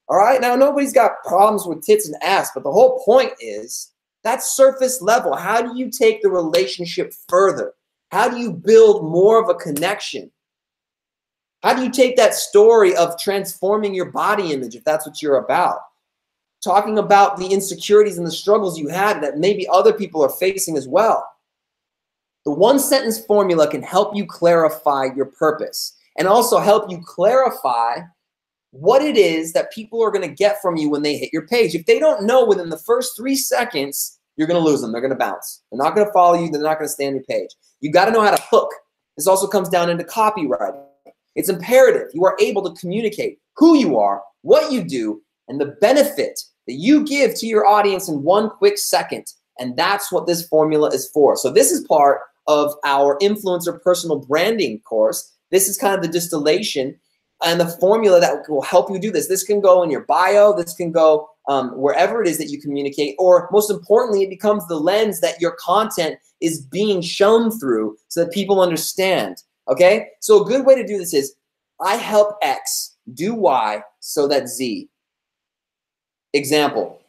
All right, now nobody's got problems with tits and ass, but the whole point is that's surface level. How do you take the relationship further? How do you build more of a connection? How do you take that story of transforming your body image, if that's what you're about? Talking about the insecurities and the struggles you had that maybe other people are facing as well. The one-sentence formula can help you clarify your purpose and also help you clarify what it is that people are going to get from you when they hit your page. If they don't know within the first 3 seconds, you're going to lose them. They're going to bounce. They're not going to follow you. They're not going to stay on your page. You got to know how to hook. This also comes down into copywriting. It's imperative you are able to communicate who you are, what you do, and the benefit that you give to your audience in 1 quick second. And that's what this formula is for. So this is part of our influencer personal branding course. This is kind of the distillation and the formula that will help you do this. This can go in your bio. This can go wherever it is that you communicate. Or most importantly, it becomes the lens that your content is being shown through so that people understand. Okay? So a good way to do this is, I help X do Y so that Z. Example,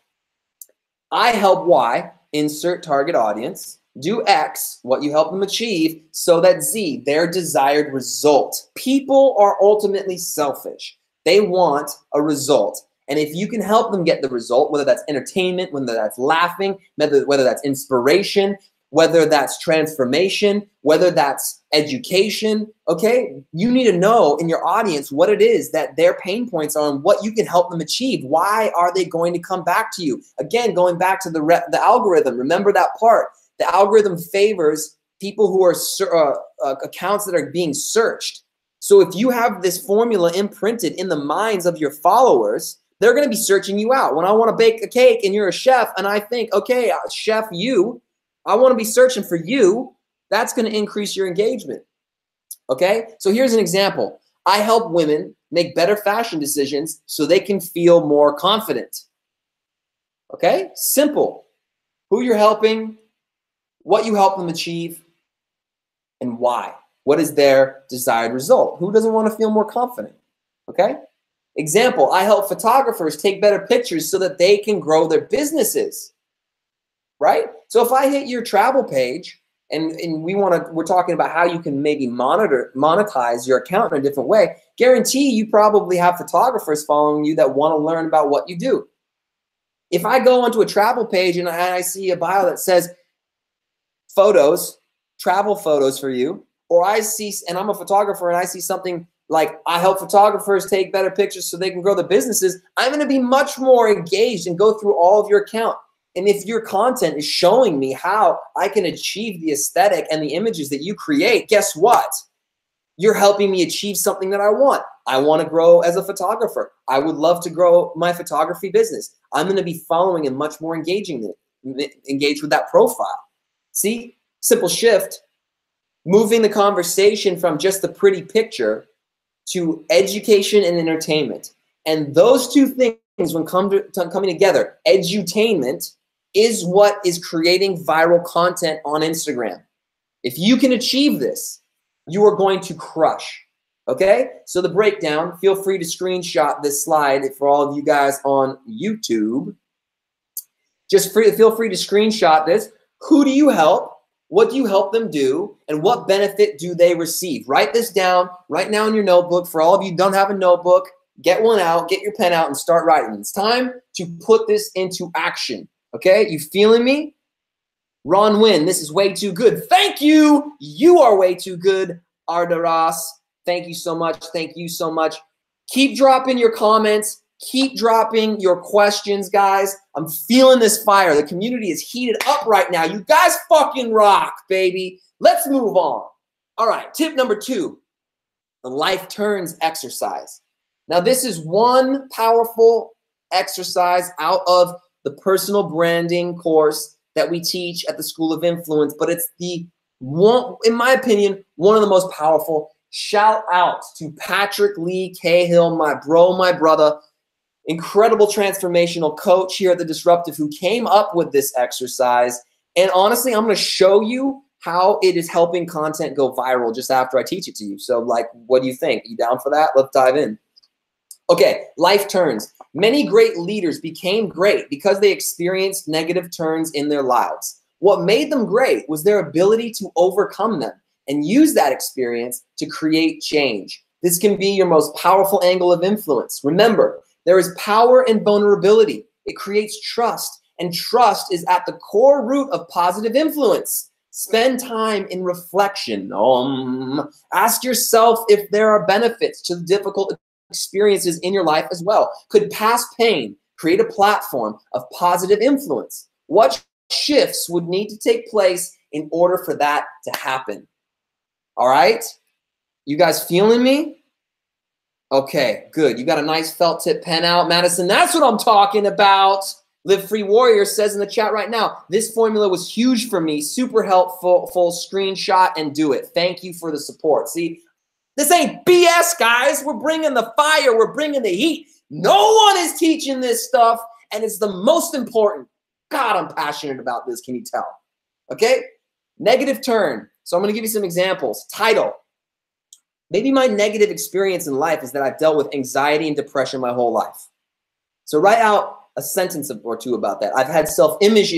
I help Y, insert target audience, do X, what you help them achieve, so that Z, their desired result. People are ultimately selfish. They want a result. And if you can help them get the result, whether that's entertainment, whether that's laughing, whether that's inspiration, whether that's transformation, whether that's education, okay? You need to know in your audience what it is that their pain points are and what you can help them achieve. Why are they going to come back to you? Again, going back to the algorithm, remember that part. The algorithm favors people who are accounts that are being searched. So if you have this formula imprinted in the minds of your followers, they're gonna be searching you out. When I wanna bake a cake and you're a chef and I think, okay, chef you, I want to be searching for you, that's going to increase your engagement. Okay? So here's an example. I help women make better fashion decisions so they can feel more confident. Okay? Simple. Who you're helping, what you help them achieve, and why. What is their desired result? Who doesn't want to feel more confident? Okay? Example, I help photographers take better pictures so that they can grow their businesses. Right? So if I hit your travel page and we're talking about how you can maybe monetize your account in a different way, guarantee you probably have photographers following you that want to learn about what you do. If I go onto a travel page and I see a bio that says photos, travel photos for you, or I see, and I'm a photographer and I see something like I help photographers take better pictures so they can grow their businesses, I'm going to be much more engaged and go through all of your account. And if your content is showing me how I can achieve the aesthetic and the images that you create, guess what? You're helping me achieve something that I want. I want to grow as a photographer. I would love to grow my photography business. I'm going to be following and much more engaged with that profile. See, simple shift, moving the conversation from just the pretty picture to education and entertainment. And those two things, when coming together, edutainment is what is creating viral content on Instagram. If you can achieve this, you are going to crush. Okay, so the breakdown, feel free to screenshot this slide for all of you guys on YouTube. Just feel free to screenshot this. Who do you help? What do you help them do? And what benefit do they receive? Write this down right now in your notebook. For all of you who don't have a notebook, get one out, get your pen out and start writing. It's time to put this into action. Okay, you feeling me? Ron Wynn, this is way too good. Thank you. You are way too good, Ardaras. Thank you so much. Thank you so much. Keep dropping your comments. Keep dropping your questions, guys. I'm feeling this fire. The community is heated up right now. You guys fucking rock, baby. Let's move on. All right, tip number 2, the life turns exercise. Now, this is one powerful exercise out of the personal branding course that we teach at the School of Influence, but it's the one, in my opinion, one of the most powerful. Shout out to Patrick Lee Cahill, my bro, my brother, incredible transformational coach here at the Disruptive who came up with this exercise. And honestly, I'm going to show you how it is helping content go viral just after I teach it to you. So like, what do you think? You down for that? Let's dive in. Okay, life turns. Many great leaders became great because they experienced negative turns in their lives. What made them great was their ability to overcome them and use that experience to create change. This can be your most powerful angle of influence. Remember, there is power in vulnerability. It creates trust, and trust is at the core root of positive influence. Spend time in reflection. Ask yourself if there are benefits to the difficult experiences in your life as well. Could past pain create a platform of positive influence? What shifts would need to take place in order for that to happen? All right, you guys feeling me? Okay, good. You got a nice felt tip pen out, Madison. That's what I'm talking about. Live Free Warrior says in the chat right now, this formula was huge for me. Super helpful. Full screenshot and do it. Thank you for the support. See, this ain't BS, guys. We're bringing the fire. We're bringing the heat. No one is teaching this stuff, and it's the most important. God, I'm passionate about this. Can you tell? Okay, negative turn. So I'm going to give you some examples. Title. Maybe my negative experience in life is that I've dealt with anxiety and depression my whole life. So write out a sentence or two about that. I've had self-image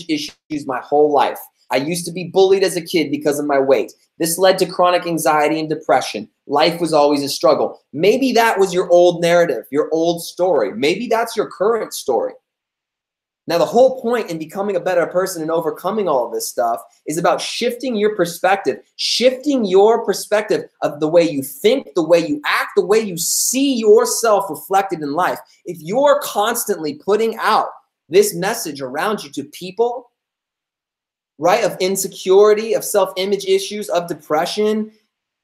issues my whole life. I used to be bullied as a kid because of my weight. This led to chronic anxiety and depression. Life was always a struggle. Maybe that was your old narrative, your old story. Maybe that's your current story. Now, the whole point in becoming a better person and overcoming all of this stuff is about shifting your perspective of the way you think, the way you act, the way you see yourself reflected in life. If you're constantly putting out this message around you to people, right, of insecurity, of self-image issues, of depression,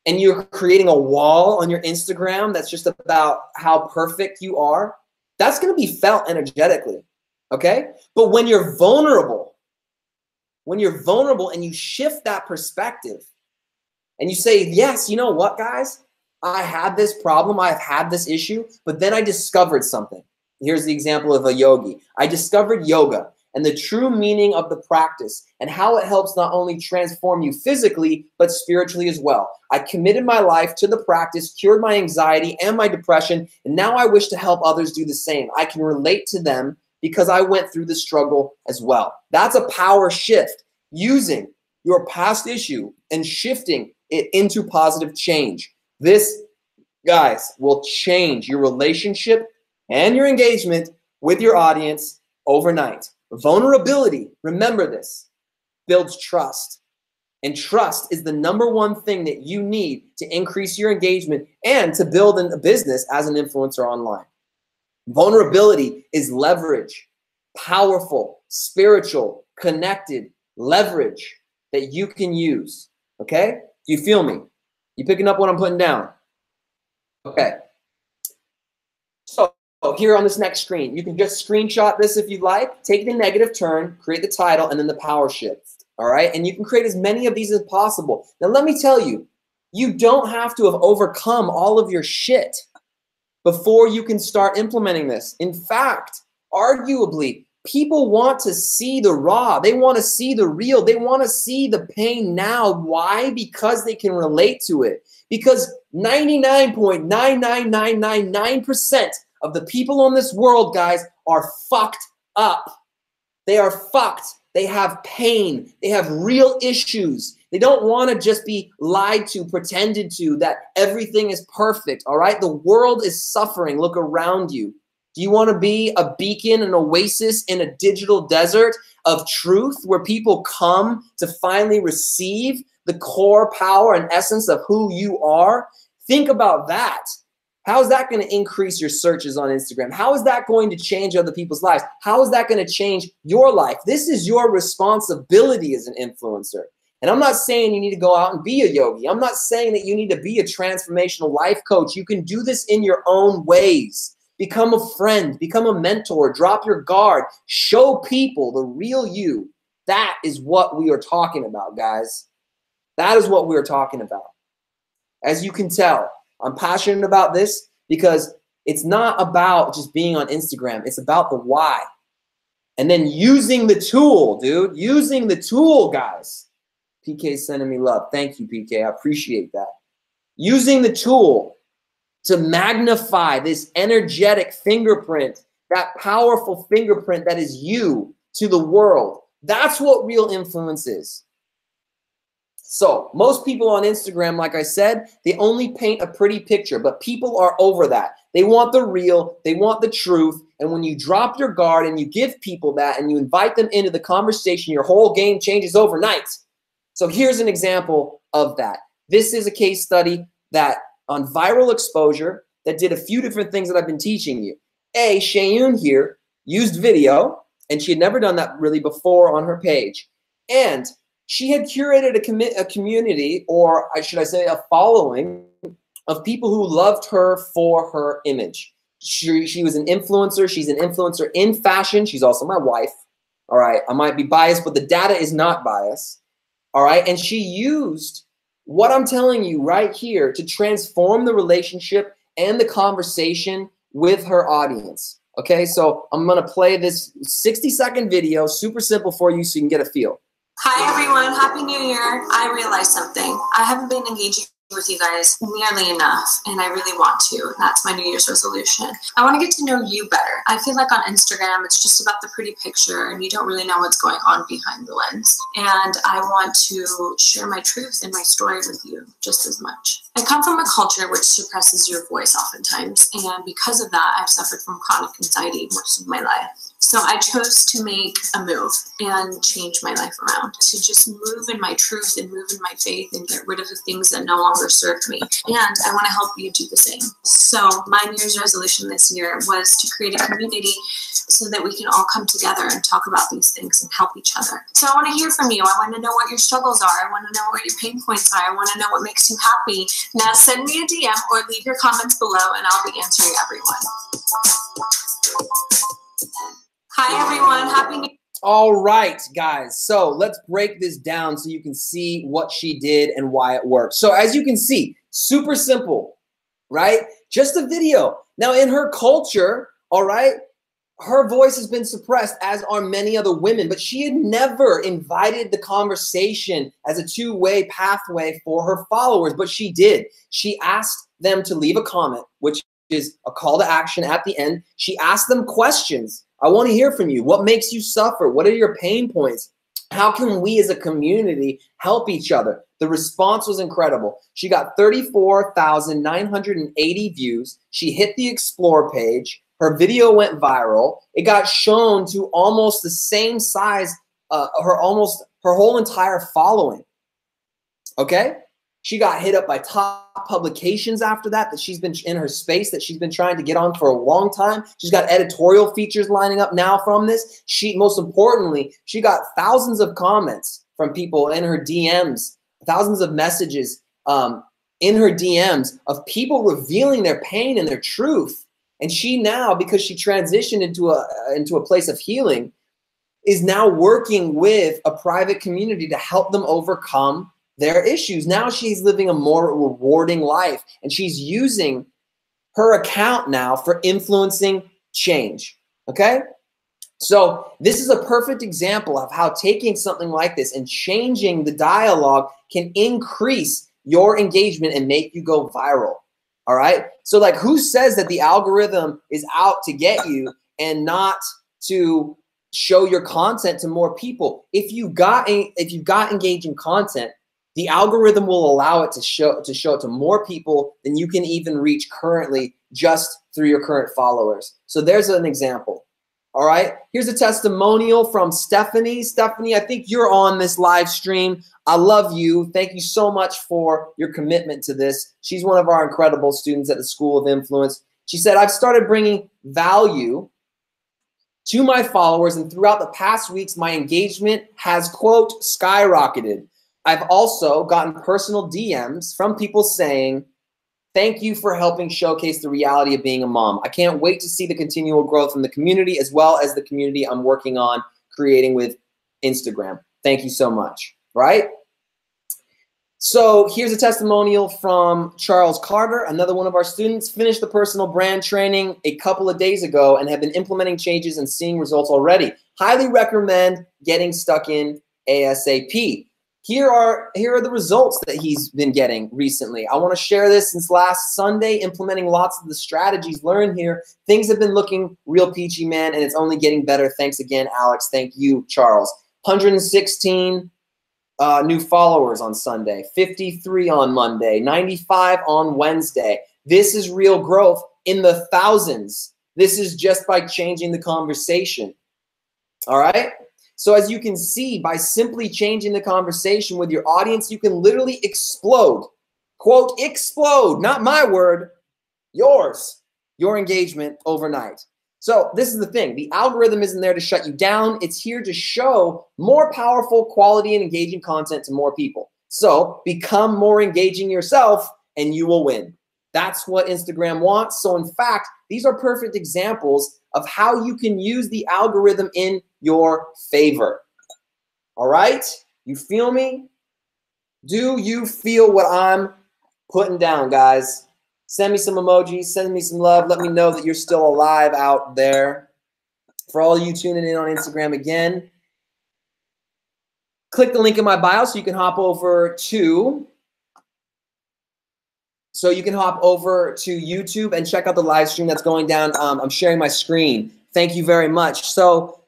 and you're creating a wall on your Instagram that's just about how perfect you are, that's going to be felt energetically. Okay? But when you're vulnerable and you shift that perspective and you say, yes, you know what, guys? I had this problem. I've had this issue, but then I discovered something. Here's the example of a yogi. I discovered yoga and the true meaning of the practice and how it helps not only transform you physically, but spiritually as well. I committed my life to the practice, cured my anxiety and my depression, and now I wish to help others do the same. I can relate to them because I went through the struggle as well. That's a power shift, using your past issue and shifting it into positive change. This, guys, will change your relationship and your engagement with your audience overnight. Vulnerability, remember this, builds trust. And trust is the #1 thing that you need to increase your engagement and to build a business as an influencer online. Vulnerability is leverage, powerful, spiritual, connected leverage that you can use. Okay? Do you feel me? You picking up what I'm putting down? Okay. So here on this next screen, you can just screenshot this if you like, take the negative turn, create the title, and then the power shift. All right? And you can create as many of these as possible. Now, let me tell you, you don't have to have overcome all of your shit before you can start implementing this. In fact, arguably, people want to see the raw. They want to see the real. They want to see the pain now. Why? Because they can relate to it. Because 99.99999% of the people on this world, guys, are fucked up. They are fucked. They have pain. They have real issues. They don't want to just be lied to, pretended to, that everything is perfect, all right? The world is suffering. Look around you. Do you want to be a beacon, an oasis in a digital desert of truth where people come to finally receive the core power and essence of who you are? Think about that. How is that going to increase your searches on Instagram? How is that going to change other people's lives? How is that going to change your life? This is your responsibility as an influencer. And I'm not saying you need to go out and be a yogi. I'm not saying that you need to be a transformational life coach. You can do this in your own ways. Become a friend, become a mentor, drop your guard, show people the real you. That is what we are talking about, guys. That is what we're talking about. As you can tell, I'm passionate about this because it's not about just being on Instagram. It's about the why. And then using the tool, dude. Using the tool, guys. PK sending me love. Thank you, PK. I appreciate that. Using the tool to magnify this energetic fingerprint, that powerful fingerprint that is you to the world. That's what real influence is. So most people on Instagram, like I said, they only paint a pretty picture, but people are over that. They want the real, they want the truth. And when you drop your guard and you give people that and you invite them into the conversation, your whole game changes overnight. So here's an example of that. This is a case study that on viral exposure that did a few different things that I've been teaching you. Shayun here used video, and she had never done that really before on her page. And she had curated a community, or should I say a following, of people who loved her for her image. She was an influencer. She's an influencer in fashion. She's also my wife. All right. I might be biased, but the data is not biased. All right. And she used what I'm telling you right here to transform the relationship and the conversation with her audience. Okay. So I'm going to play this 60-second video, super simple for you so you can get a feel. Hi everyone, Happy New Year. I realized something. I haven't been engaging with you guys nearly enough, and I really want to. That's my New Year's resolution. I want to get to know you better. I feel like on Instagram, it's just about the pretty picture, and you don't really know what's going on behind the lens. And I want to share my truth and my story with you just as much. I come from a culture which suppresses your voice oftentimes, and because of that, I've suffered from chronic anxiety most of my life. So I chose to make a move and change my life around, to just move in my truth and move in my faith and get rid of the things that no longer served me. And I want to help you do the same. So my New Year's resolution this year was to create a community so that we can all come together and talk about these things and help each other. So I want to hear from you. I want to know what your struggles are. I want to know what your pain points are. I want to know what makes you happy. Now send me a DM or leave your comments below and I'll be answering everyone. Hi everyone, Happy New Year. All right, guys. So let's break this down so you can see what she did and why it worked. So as you can see, super simple, right? Just a video. Now in her culture, all right, her voice has been suppressed, as are many other women, but she had never invited the conversation as a two-way pathway for her followers, but she did. She asked them to leave a comment, which is a call to action at the end. She asked them questions. I want to hear from you. What makes you suffer? What are your pain points? How can we as a community help each other? The response was incredible. She got 34,980 views. She hit the explore page. Her video went viral. It got shown to almost the same size, her whole entire following. Okay? She got hit up by top publications after that she's been in her space that she's been trying to get on for a long time. She's got editorial features lining up now from this. Most importantly, she got thousands of comments from people in her DMs, thousands of messages in her DMs of people revealing their pain and their truth. And she now, because she transitioned into a place of healing, is now working with a private community to help them overcome their issues. Now she's living a more rewarding life, and she's using her account now for influencing change. Okay? So this is a perfect example of how taking something like this and changing the dialogue can increase your engagement and make you go viral. All right. So like, who says that the algorithm is out to get you and not to show your content to more people? If you got engaging content, the algorithm will allow it to show it to more people than you can even reach currently just through your current followers. So there's an example. All right. Here's a testimonial from Stephanie. Stephanie, I think you're on this live stream. I love you. Thank you so much for your commitment to this. She's one of our incredible students at the School of Influence. She said, I've started bringing value to my followers, and throughout the past weeks, my engagement has, quote, skyrocketed. I've also gotten personal DMs from people saying, thank you for helping showcase the reality of being a mom. I can't wait to see the continual growth in the community as well as the community I'm working on creating with Instagram. Thank you so much, right? So here's a testimonial from Charles Carter, another one of our students. Finished the personal brand training a couple of days ago and have been implementing changes and seeing results already. Highly recommend getting stuck in ASAP. Here are the results that he's been getting recently. I want to share this since last Sunday, implementing lots of the strategies learned here. Things have been looking real peachy, man, and it's only getting better. Thanks again, Alex. Thank you, Charles. 116 new followers on Sunday, 53 on Monday, 95 on Wednesday. This is real growth in the thousands. This is just by changing the conversation. All right? So as you can see, by simply changing the conversation with your audience, you can literally explode, quote, explode, not my word, yours, your engagement overnight. So this is the thing. The algorithm isn't there to shut you down. It's here to show more powerful, quality, and engaging content to more people. So become more engaging yourself and you will win. That's what Instagram wants. So in fact, these are perfect examples of how you can use the algorithm in your favor. All right? You feel me? Do you feel what I'm putting down, guys? Send me some emojis, send me some love. Let me know that you're still alive out there. For all you tuning in on Instagram again, click the link in my bio so you can hop over to YouTube and check out the live stream that's going down. I'm sharing my screen. Thank you very much. So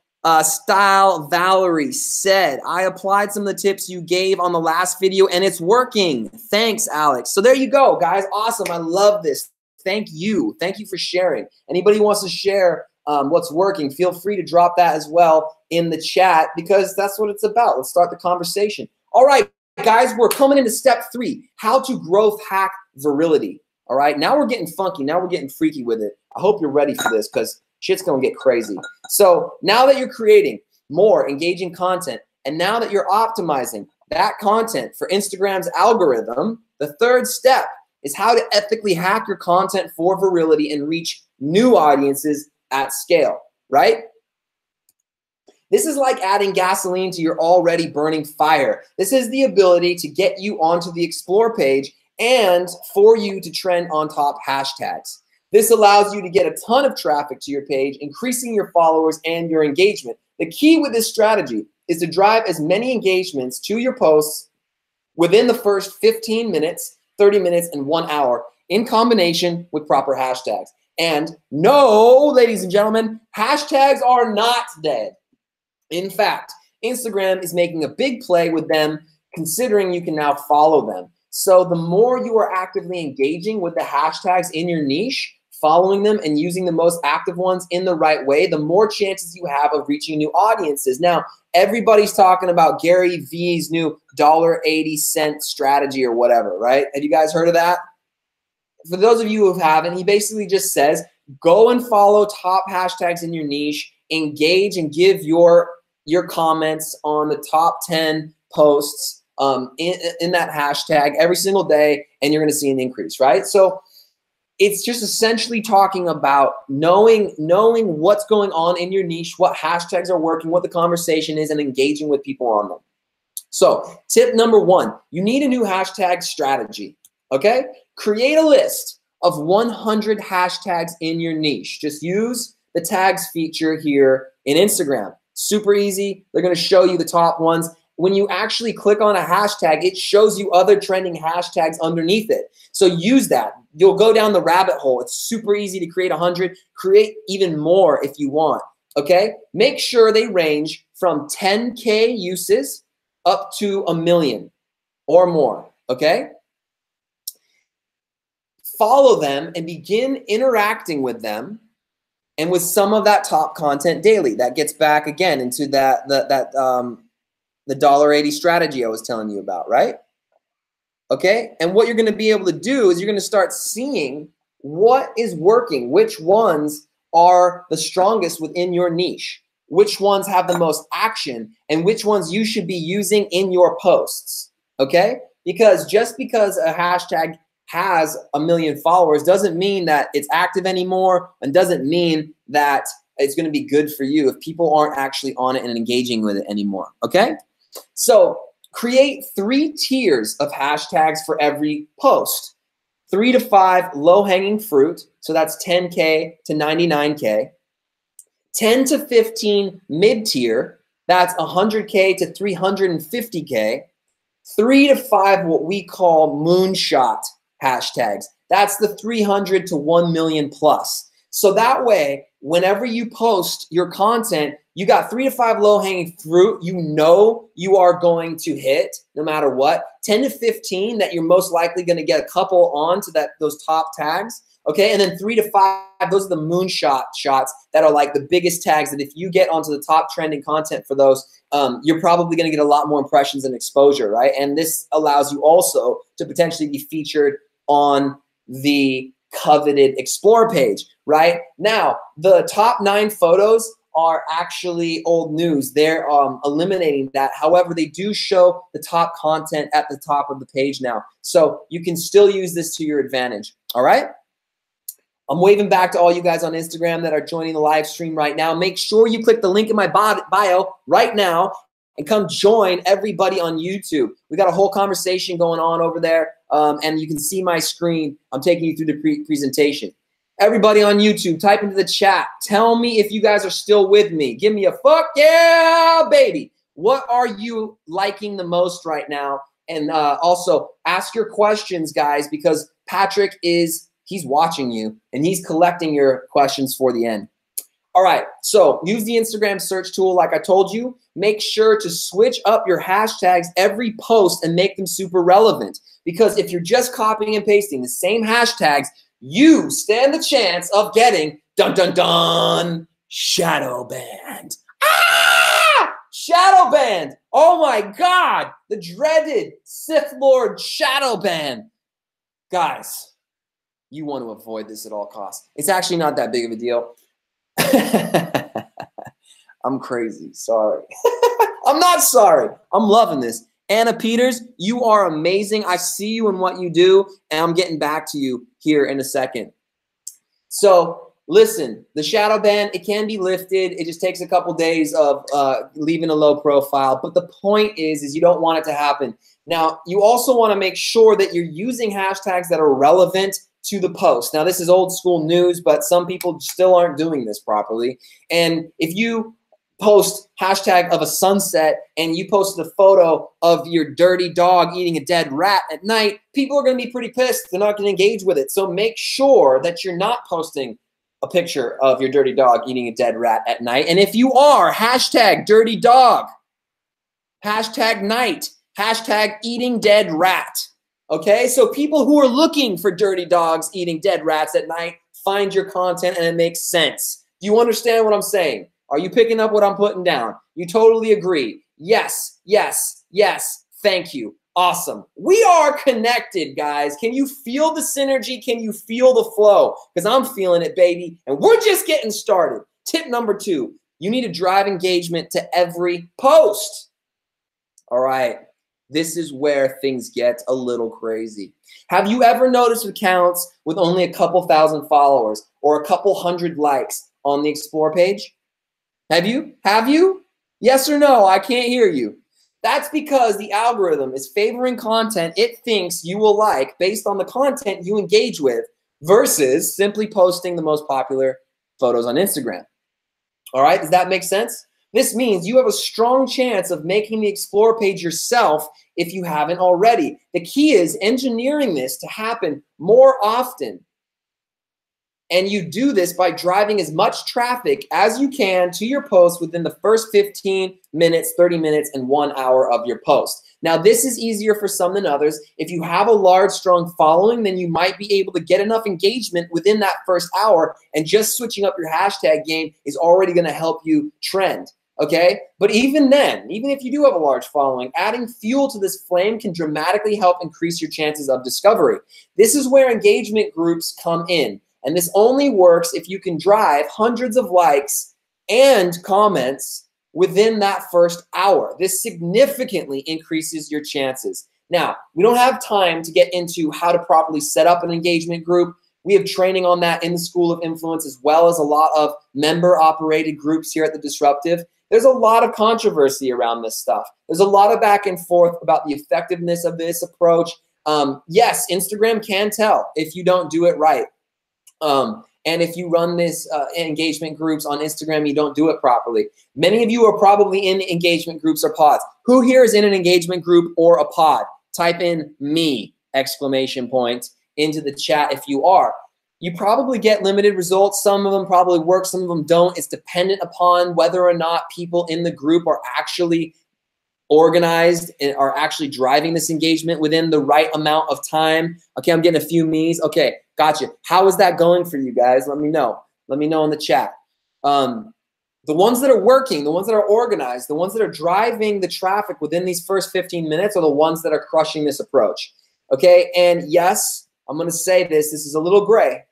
Style Valerie said, I applied some of the tips you gave on the last video and it's working. Thanks, Alex. So there you go, guys. Awesome. I love this. Thank you. Thank you for sharing. Anybody who wants to share what's working, feel free to drop that as well in the chat because that's what it's about. Let's start the conversation. All right, guys, we're coming into step 3, how to growth hack virility. All right, now we're getting funky. Now we're getting freaky with it. I hope you're ready for this because shit's gonna get crazy. So now that you're creating more engaging content and now that you're optimizing that content for Instagram's algorithm, the third step is how to ethically hack your content for virility and reach new audiences at scale, right? This is like adding gasoline to your already burning fire. This is the ability to get you onto the Explore page and for you to trend on top hashtags. This allows you to get a ton of traffic to your page, increasing your followers and your engagement. The key with this strategy is to drive as many engagements to your posts within the first 15 minutes, 30 minutes, and 1 hour in combination with proper hashtags. And no, ladies and gentlemen, hashtags are not dead. In fact, Instagram is making a big play with them, considering you can now follow them. So the more you are actively engaging with the hashtags in your niche, following them and using the most active ones in the right way, the more chances you have of reaching new audiences. Now, everybody's talking about Gary Vee's new $1.80 strategy or whatever, right? Have you guys heard of that? For those of you who haven't, he basically just says, go and follow top hashtags in your niche, engage and give your comments on the top 10 posts in that hashtag every single day, and you're going to see an increase, right? So it's just essentially talking about knowing what's going on in your niche, what hashtags are working, what the conversation is, and engaging with people on them. So tip number 1, you need a new hashtag strategy, okay? Create a list of 100 hashtags in your niche. Just use the tags feature here in Instagram. Super easy. They're going to show you the top ones. when you actually click on a hashtag, it shows you other trending hashtags underneath it. So use that. You'll go down the rabbit hole. It's super easy to create 100. Create even more if you want, okay? Make sure they range from 10K uses up to 1 million or more, okay? Follow them and begin interacting with them and with some of that top content daily. That gets back again into the $1.80 strategy I was telling you about, right? Okay, and what you're going to be able to do is you're going to start seeing what is working, which ones are the strongest within your niche, which ones have the most action, and which ones you should be using in your posts, okay? Because just because a hashtag has 1 million followers doesn't mean that it's active anymore, and doesn't mean that it's going to be good for you if people aren't actually on it and engaging with it anymore, okay? So create 3 tiers of hashtags for every post. 3 to 5 low-hanging fruit, so that's 10K to 99K. 10 to 15 mid-tier, that's 100K to 350K. 3 to 5 what we call moonshot hashtags. That's the 300 to 1 million plus. So that way, whenever you post your content, you got 3 to 5 low-hanging fruit you know you are going to hit no matter what. 10 to 15 that you're most likely going to get a couple on to those top tags. Okay, and then 3 to 5, those are the moonshot shots that are like the biggest tags that if you get onto the top trending content for those, you're probably going to get a lot more impressions and exposure, right? And this allows you also to potentially be featured on the coveted Explore page, right? Now, the top 9 photos are actually old news. They're eliminating that. However, they do show the top content at the top of the page now. So you can still use this to your advantage, all right? I'm waving back to all you guys on Instagram that are joining the live stream right now. Make sure you click the link in my bio right now and come join everybody on YouTube. We got a whole conversation going on over there, and you can see my screen. I'm taking you through the presentation. Everybody on YouTube, type into the chat. Tell me if you guys are still with me. Give me a fuck yeah, baby. What are you liking the most right now? And also ask your questions, guys, because Patrick he's watching you and he's collecting your questions for the end. All right, so use the Instagram search tool like I told you. Make sure to switch up your hashtags every post and make them super relevant. Because if you're just copying and pasting the same hashtags, you stand the chance of getting, dun, dun, dun, shadow banned. Ah! Shadow banned. Oh my God, the dreaded Sith Lord shadow ban. Guys, you want to avoid this at all costs. It's actually not that big of a deal. I'm crazy. Sorry. I'm not sorry. I'm loving this. Anna Peters, you are amazing. I see you in what you do, and I'm getting back to you here in a second. So listen, the shadow ban, it can be lifted. It just takes a couple days of leaving a low profile. But the point is you don't want it to happen. Now, you also want to make sure that you're using hashtags that are relevant to the post. Now, this is old school news, but some people still aren't doing this properly. And if you post hashtag of a sunset and you posted a photo of your dirty dog eating a dead rat at night, people are going to be pretty pissed. They're not going to engage with it. So make sure that you're not posting a picture of your dirty dog eating a dead rat at night. And if you are, hashtag dirty dog, hashtag night, hashtag eating dead rat. Okay, so people who are looking for dirty dogs eating dead rats at night find your content and it makes sense. Do you understand what I'm saying? Are you picking up what I'm putting down? You totally agree. Yes, yes, yes. Thank you. Awesome. We are connected, guys. Can you feel the synergy? Can you feel the flow? Because I'm feeling it, baby. And we're just getting started. Tip number 2, you need to drive engagement to every post. All right. This is where things get a little crazy. Have you ever noticed accounts with only a couple thousand followers or a couple hundred likes on the Explore page? Have you? Have you? Yes or no? I can't hear you. That's because the algorithm is favoring content it thinks you will like based on the content you engage with versus simply posting the most popular photos on Instagram. All right, does that make sense? This means you have a strong chance of making the Explore page yourself if you haven't already. The key is engineering this to happen more often. And you do this by driving as much traffic as you can to your post within the first 15 minutes, 30 minutes, and 1 hour of your post. Now, this is easier for some than others. If you have a large, strong following, then you might be able to get enough engagement within that first hour, and just switching up your hashtag game is already going to help you trend. Okay? But even then, even if you do have a large following, adding fuel to this flame can dramatically help increase your chances of discovery. This is where engagement groups come in. And this only works if you can drive hundreds of likes and comments within that first hour. This significantly increases your chances. Now, we don't have time to get into how to properly set up an engagement group. We have training on that in the School of Influence, as well as a lot of member-operated groups here at the Disruptive. There's a lot of controversy around this stuff. There's a lot of back and forth about the effectiveness of this approach. Yes, Instagram can tell if you don't do it right. And if you run this engagement groups on Instagram, you don't do it properly. Many of you are probably in engagement groups or pods. Who here is in an engagement group or a pod? Type in me, ! into the chat if you are. You probably get limited results. Some of them probably work, some of them don't. It's dependent upon whether or not people in the group are actually organized and are actually driving this engagement within the right amount of time. Okay, I'm getting a few me's. Okay, gotcha. How is that going for you guys? Let me know. Let me know in the chat. The ones that are working, the ones that are organized, the ones that are driving the traffic within these first 15 minutes are the ones that are crushing this approach. Okay, and yes, I'm going to say this is a little gray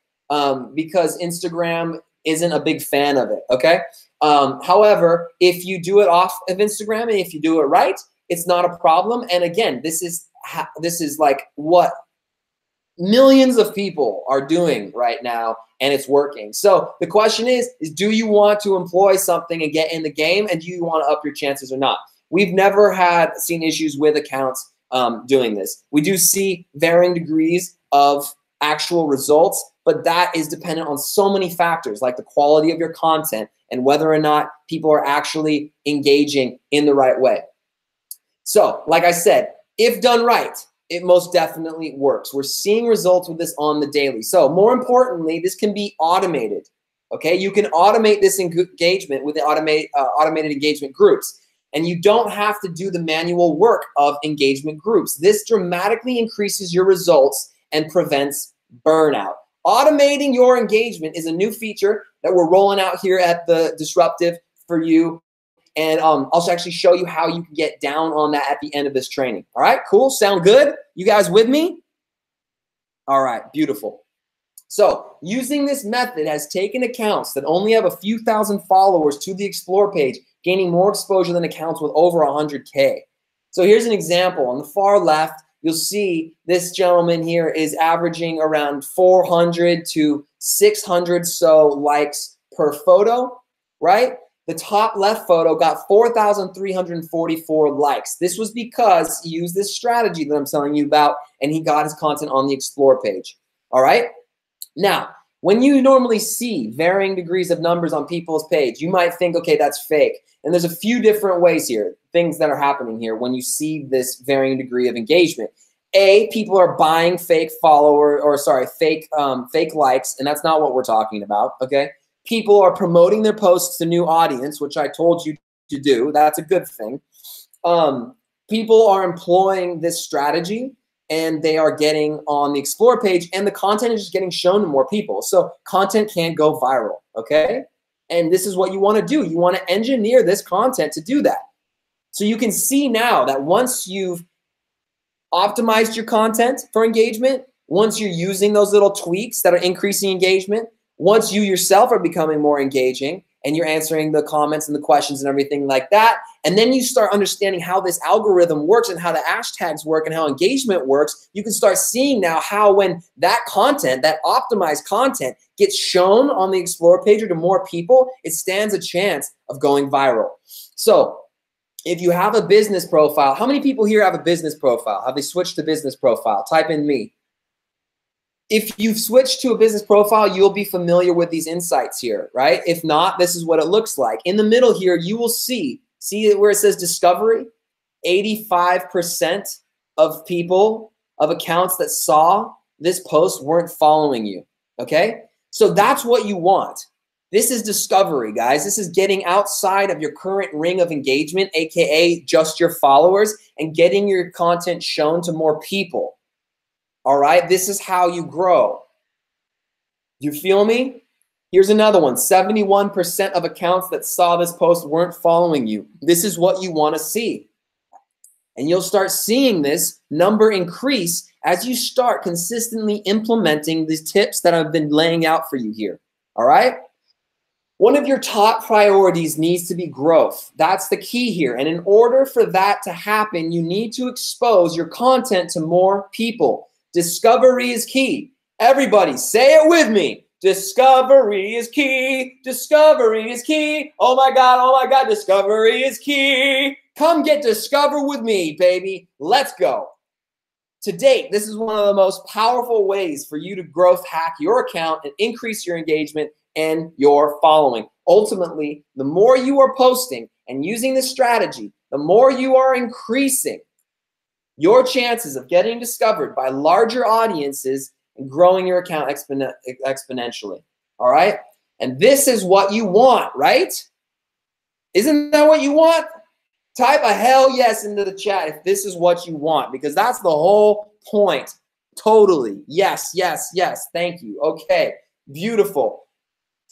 because Instagram isn't a big fan of it, okay? However, if you do it off of Instagram and if you do it right, it's not a problem. And again, this is like what millions of people are doing right now, and it's working. So the question is do you want to employ something and get in the game, and do you want to up your chances or not? We've never seen issues with accounts doing this. We do see varying degrees of actual results, but that is dependent on so many factors, like the quality of your content and whether or not people are actually engaging in the right way. So, like I said, if done right, it most definitely works. We're seeing results with this on the daily. So, more importantly, this can be automated. Okay, you can automate this engagement with the automated engagement groups, and you don't have to do the manual work of engagement groups. This dramatically increases your results and prevents burnout. Automating your engagement is a new feature that we're rolling out here at the Disruptive for you. And I'll actually show you how you can get down on that at the end of this training. All right, cool, sound good? You guys with me? All right, beautiful. So using this method has taken accounts that only have a few thousand followers to the Explore page, gaining more exposure than accounts with over 100K. So here's an example. On the far left, you'll see this gentleman here is averaging around 400 to 600 so likes per photo, right? The top left photo got 4,344 likes. This was because he used this strategy that I'm telling you about, and he got his content on the Explore page, all right? Now, when you normally see varying degrees of numbers on people's page, you might think, okay, that's fake. And there's a few different ways here, things that are happening here when you see this varying degree of engagement. A, people are buying fake fake likes, and that's not what we're talking about, okay? People are promoting their posts to new audience, which I told you to do. That's a good thing. People are employing this strategy, and they are getting on the Explore page, and the content is just getting shown to more people. So content can go viral, okay? And this is what you want to do. You want to engineer this content to do that. So you can see now that once you've optimized your content for engagement, once you're using those little tweaks that are increasing engagement, once you yourself are becoming more engaging and you're answering the comments and the questions and everything like that, and then you start understanding how this algorithm works and how the hashtags work and how engagement works, you can start seeing now how when that content, that optimized content, gets shown on the Explore page or to more people, it stands a chance of going viral. So if you have a business profile, how many people here have a business profile? Have they switched to business profile? Type in me. if you've switched to a business profile, you'll be familiar with these insights here, right? If not, this is what it looks like. In the middle here, you will see where it says discovery, 85% of people, of accounts that saw this post weren't following you, okay? So that's what you want. This is discovery, guys. This is getting outside of your current ring of engagement, AKA just your followers, and getting your content shown to more people. All right, this is how you grow. You feel me? Here's another one. 71% of accounts that saw this post weren't following you. This is what you want to see. And you'll start seeing this number increase as you start consistently implementing these tips that I've been laying out for you here. All right? One of your top priorities needs to be growth. That's the key here. And in order for that to happen, you need to expose your content to more people. Discovery is key. Everybody, say it with me. Discovery is key. Discovery is key. Oh my God, discovery is key. Come get discovered with me, baby. Let's go. To date, this is one of the most powerful ways for you to growth hack your account and increase your engagement and your following. Ultimately, the more you are posting and using this strategy, the more you are increasing your chances of getting discovered by larger audiences and growing your account exponentially. All right? And this is what you want, right? Isn't that what you want? Type a hell yes into the chat if this is what you want, because that's the whole point. Totally. Yes, yes, yes. Thank you. Okay. Beautiful.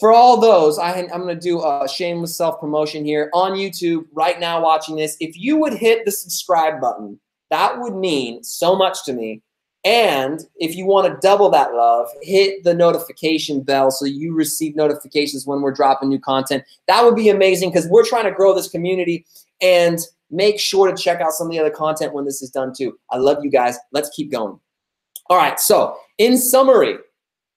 For all those, I'm going to do a shameless self-promotion here on YouTube right now watching this. If you would hit the subscribe button, that would mean so much to me. And if you want to double that love, hit the notification bell so you receive notifications when we're dropping new content. That would be amazing because we're trying to grow this community, and make sure to check out some of the other content when this is done too. I love you guys. Let's keep going. All right, so in summary,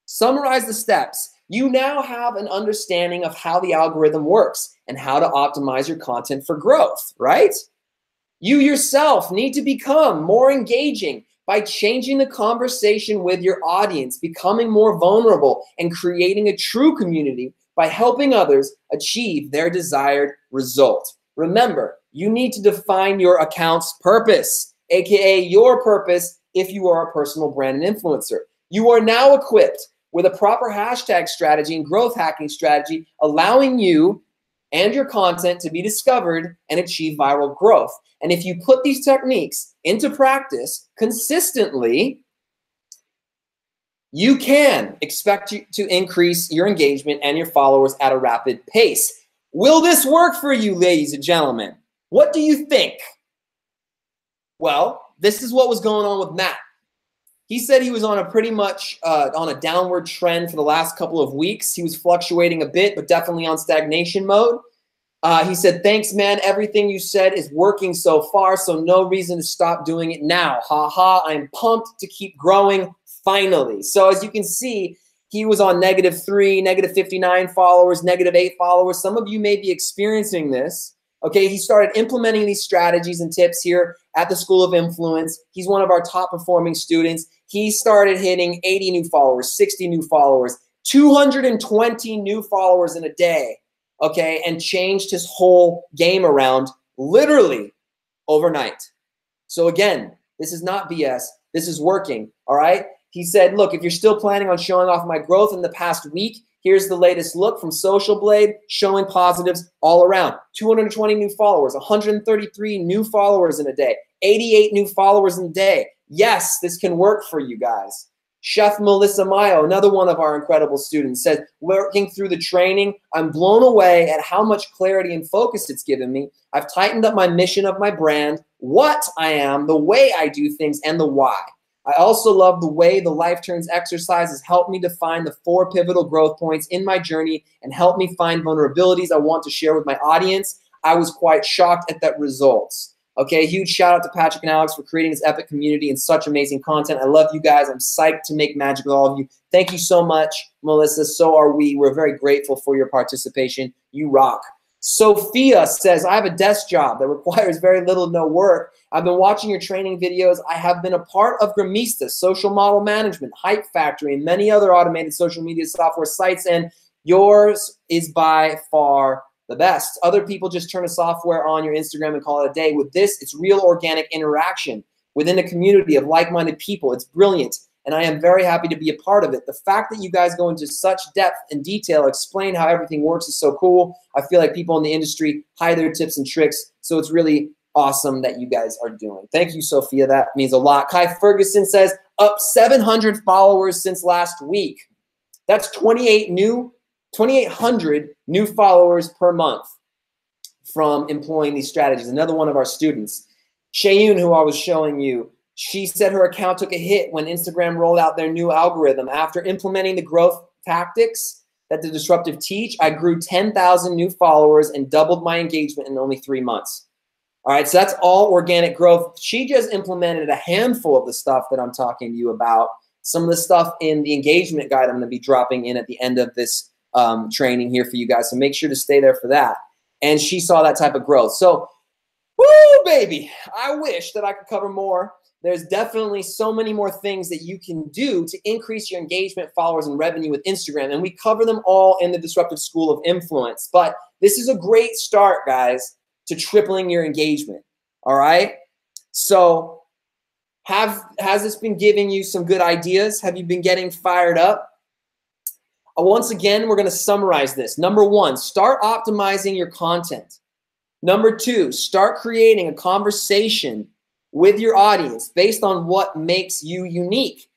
summarize the steps. You now have an understanding of how the algorithm works and how to optimize your content for growth, right? You yourself need to become more engaging by changing the conversation with your audience, becoming more vulnerable, and creating a true community by helping others achieve their desired result. Remember, you need to define your account's purpose, aka your purpose if you are a personal brand and influencer. You are now equipped with a proper hashtag strategy and growth hacking strategy, allowing you and your content to be discovered and achieve viral growth. And if you put these techniques into practice consistently, you can expect to increase your engagement and your followers at a rapid pace. Will this work for you, ladies and gentlemen? What do you think? Well, this is what was going on with Matt. He said he was on a pretty much on a downward trend for the last couple of weeks. He was fluctuating a bit, but definitely on stagnation mode. He said, thanks, man. Everything you said is working so far, so no reason to stop doing it now. Ha ha, I'm pumped to keep growing finally. So as you can see, he was on -3, -59 followers, -8 followers. Some of you may be experiencing this. Okay, he started implementing these strategies and tips here at the School of Influence. He's one of our top performing students. He started hitting 80 new followers, 60 new followers, 220 new followers in a day, okay, and changed his whole game around literally overnight. So again, this is not BS. This is working, all right? He said, look, if you're still planning on showing off my growth in the past week, here's the latest look from Social Blade, showing positives all around. 220 new followers, 133 new followers in a day, 88 new followers in a day. Yes, this can work for you guys. Chef Melissa Mayo, another one of our incredible students, said, working through the training, I'm blown away at how much clarity and focus it's given me. I've tightened up my mission of my brand, what I am, the way I do things, and the why. I also love the way the Life Turns exercise has helped me define the 4 pivotal growth points in my journey and helped me find vulnerabilities I want to share with my audience. I was quite shocked at that results. Okay, huge shout out to Patrick and Alex for creating this epic community and such amazing content. I love you guys. I'm psyched to make magic with all of you. Thank you so much, Melissa. So are we. We're very grateful for your participation. You rock. Sophia says, I have a desk job that requires very little to no work. I've been watching your training videos. I have been a part of Gramista, Social Model Management, Hype Factory, and many other automated social media software sites, and yours is by far the best. Other people just turn a software on your Instagram and call it a day. With this, it's real organic interaction within a community of like-minded people. It's brilliant, and I am very happy to be a part of it. The fact that you guys go into such depth and detail, explain how everything works is so cool. I feel like people in the industry hide their tips and tricks, so it's really awesome that you guys are doing. Thank you, Sophia. That means a lot. Kai Ferguson says, up 700 followers since last week. That's 2,800 new followers per month from employing these strategies. Another one of our students, Shayun, who I was showing you, she said her account took a hit when Instagram rolled out their new algorithm. After implementing the growth tactics that the Disruptive teach, I grew 10,000 new followers and doubled my engagement in only 3 months. All right, so that's all organic growth. She just implemented a handful of the stuff that I'm talking to you about. Some of the stuff in the engagement guide I'm going to be dropping in at the end of this training here for you guys. So make sure to stay there for that. And she saw that type of growth. So, woo, baby, I wish that I could cover more. There's definitely so many more things that you can do to increase your engagement, followers, and revenue with Instagram. And we cover them all in the Disruptive School of Influence. But this is a great start, guys, to tripling your engagement. All right? So has this been giving you some good ideas? Have you been getting fired up? Once again, we're going to summarize this. Number 1, start optimizing your content. Number 2, start creating a conversation with your audience based on what makes you unique.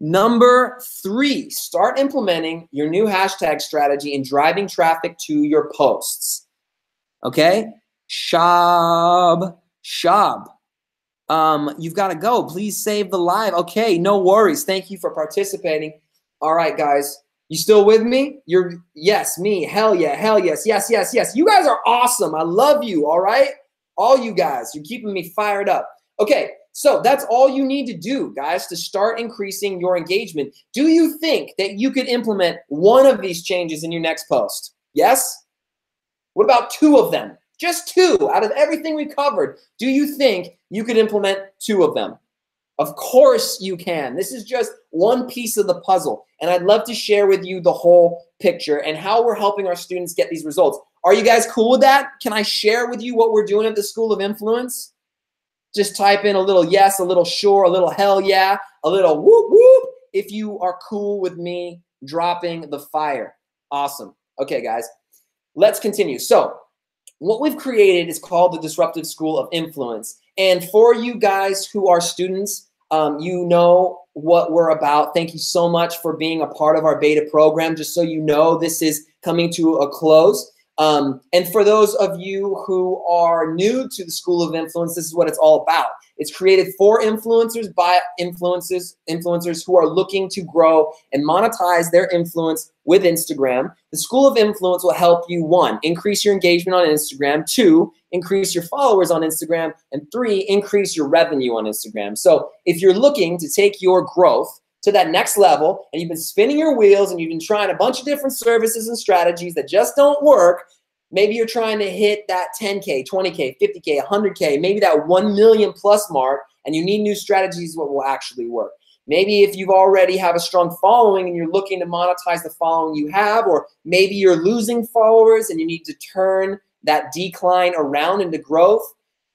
Number 3, start implementing your new hashtag strategy and driving traffic to your posts. Okay? Shab. You've got to go. Please save the live. Okay, no worries. Thank you for participating. All right, guys. You still with me? Yes, me. Hell yeah. Hell yes. Yes, yes, yes. You guys are awesome. I love you. All right? All you guys. You're keeping me fired up. Okay, so that's all you need to do, guys, to start increasing your engagement. Do you think that you could implement one of these changes in your next post? Yes? What about 2 of them? Just 2 out of everything we covered. Do you think you could implement 2 of them? Of course you can. This is just one piece of the puzzle. And I'd love to share with you the whole picture and how we're helping our students get these results. Are you guys cool with that? Can I share with you what we're doing at the School of Influence? Just type in a little yes, a little sure, a little hell yeah, a little whoop whoop if you are cool with me dropping the fire. Awesome. Okay, guys, let's continue. So what we've created is called the Disruptive School of Influence. And for you guys who are students, you know what we're about. Thank you so much for being a part of our beta program. Just so you know, this is coming to a close. And for those of you who are new to the School of Influence, this is what it's all about. It's created for influencers by influencers who are looking to grow and monetize their influence with Instagram. The School of Influence will help you, 1, increase your engagement on Instagram, 2, increase your followers on Instagram, and 3, increase your revenue on Instagram. So if you're looking to take your growth to that next level and you've been spinning your wheels and you've been trying a bunch of different services and strategies that just don't work, maybe you're trying to hit that 10K, 20K, 50K, 100K, maybe that 1 million plus mark, and you need new strategies what will actually work. Maybe if you've already have a strong following and you're looking to monetize the following you have, or maybe you're losing followers and you need to turn that decline around into growth.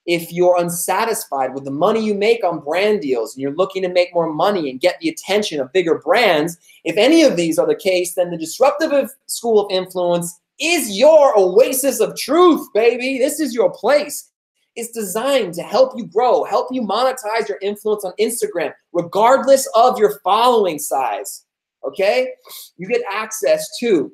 If you're unsatisfied with the money you make on brand deals and you're looking to make more money and get the attention of bigger brands, if any of these are the case, then the Disruptive School of Influence is your oasis of truth, baby. This is your place. It's designed to help you grow, help you monetize your influence on Instagram, regardless of your following size, okay? You get access to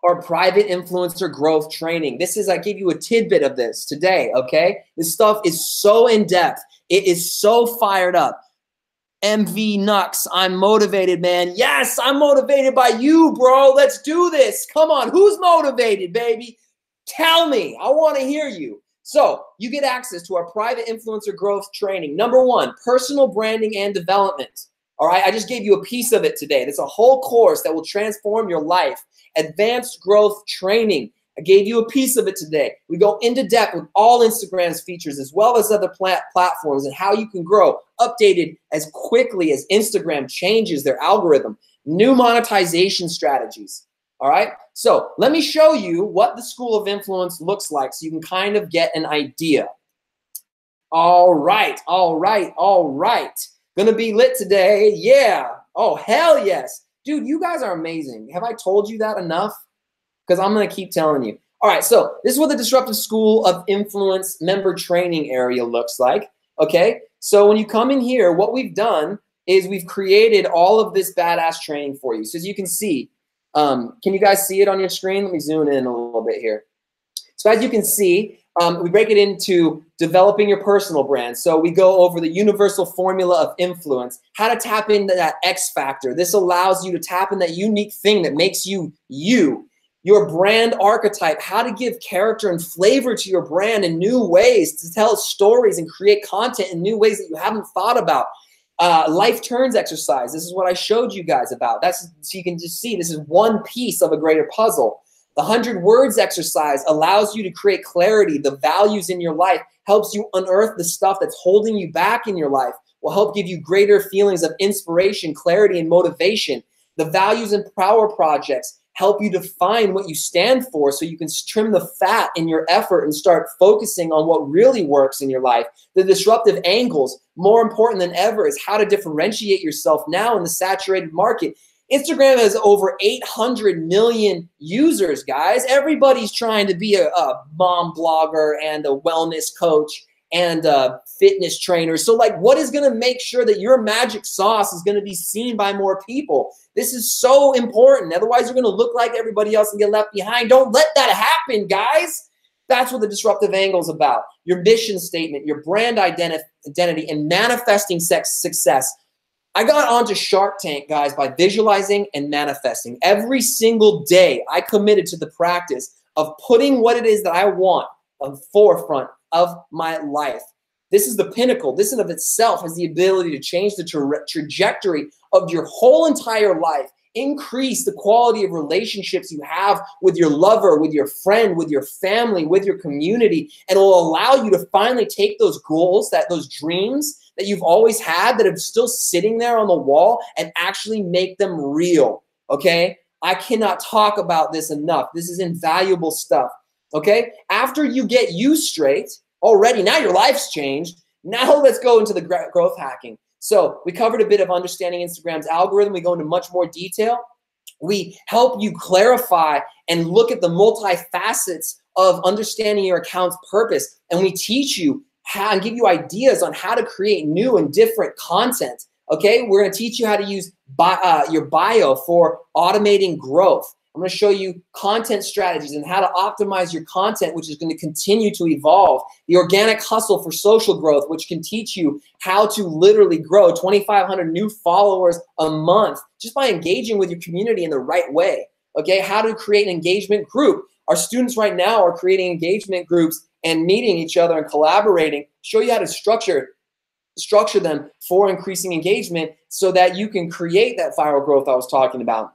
our private influencer growth training. This is, I gave you a tidbit of this today, okay? This stuff is so in-depth. It is so fired up. MV Nux, I'm motivated, man. Yes, I'm motivated by you, bro. Let's do this. Come on, who's motivated, baby? Tell me, I wanna hear you. So you get access to our private influencer growth training. Number 1, personal branding and development. All right, I just gave you a piece of it today. There's a whole course that will transform your life. Advanced growth training, I gave you a piece of it today. We go into depth with all Instagram's features as well as other platforms and how you can grow, updated as quickly as Instagram changes their algorithm, new monetization strategies. All right, so let me show you what the School of Influence looks like so you can kind of get an idea. All right. Gonna be lit today. Yeah. Oh, hell yes. Dude, you guys are amazing. Have I told you that enough? Because I'm gonna keep telling you. All right, so this is what the Disruptive School of Influence member training area looks like. Okay, so when you come in here, what we've done is we've created all of this badass training for you. So as you can see, can you guys see it on your screen? Let me zoom in a little bit here. So as you can see, we break it into developing your personal brand. So we go over the universal formula of influence, how to tap into that X factor. This allows you to tap in that unique thing that makes you you. Your brand archetype, how to give character and flavor to your brand in new ways, to tell stories and create content in new ways that you haven't thought about. Life turns exercise. This is what I showed you guys about. That's so you can just see this is one piece of a greater puzzle. The 100 words exercise allows you to create clarity, the values in your life, helps you unearth the stuff that's holding you back in your life, will help give you greater feelings of inspiration, clarity, and motivation. The values and power projects help you define what you stand for so you can trim the fat in your effort and start focusing on what really works in your life. The disruptive angles, more important than ever, is how to differentiate yourself now in the saturated market. Instagram has over 800 million users, guys. Everybody's trying to be a mom blogger and a wellness coach and a fitness trainer. So like, what is going to make sure that your magic sauce is going to be seen by more people? This is so important. Otherwise, you're going to look like everybody else and get left behind. Don't let that happen, guys. That's what the disruptive angle is about. Your mission statement, your brand identity, and manifesting success. I got onto Shark Tank, guys, by visualizing and manifesting. Every single day, I committed to the practice of putting what it is that I want on the forefront of my life. This is the pinnacle. This in of itself has the ability to change the trajectory of your whole entire life, increase the quality of relationships you have with your lover, with your friend, with your family, with your community, and it will allow you to finally take those goals, those dreams that you've always had that are still sitting there on the wall and actually make them real, okay? I cannot talk about this enough. This is invaluable stuff, okay? After you get you straight, already, now your life's changed. Now let's go into the growth hacking. So we covered a bit of understanding Instagram's algorithm. We go into much more detail. We help you clarify and look at the multifacets of understanding your account's purpose. And we teach you how and give you ideas on how to create new and different content. Okay, we're going to teach you how to use your bio for automating growth. I'm going to show you content strategies and how to optimize your content, which is going to continue to evolve. The organic hustle for social growth, which can teach you how to literally grow 2,500 new followers a month just by engaging with your community in the right way. Okay, how to create an engagement group. Our students right now are creating engagement groups and meeting each other and collaborating. Show you how to structure them for increasing engagement so that you can create that viral growth I was talking about.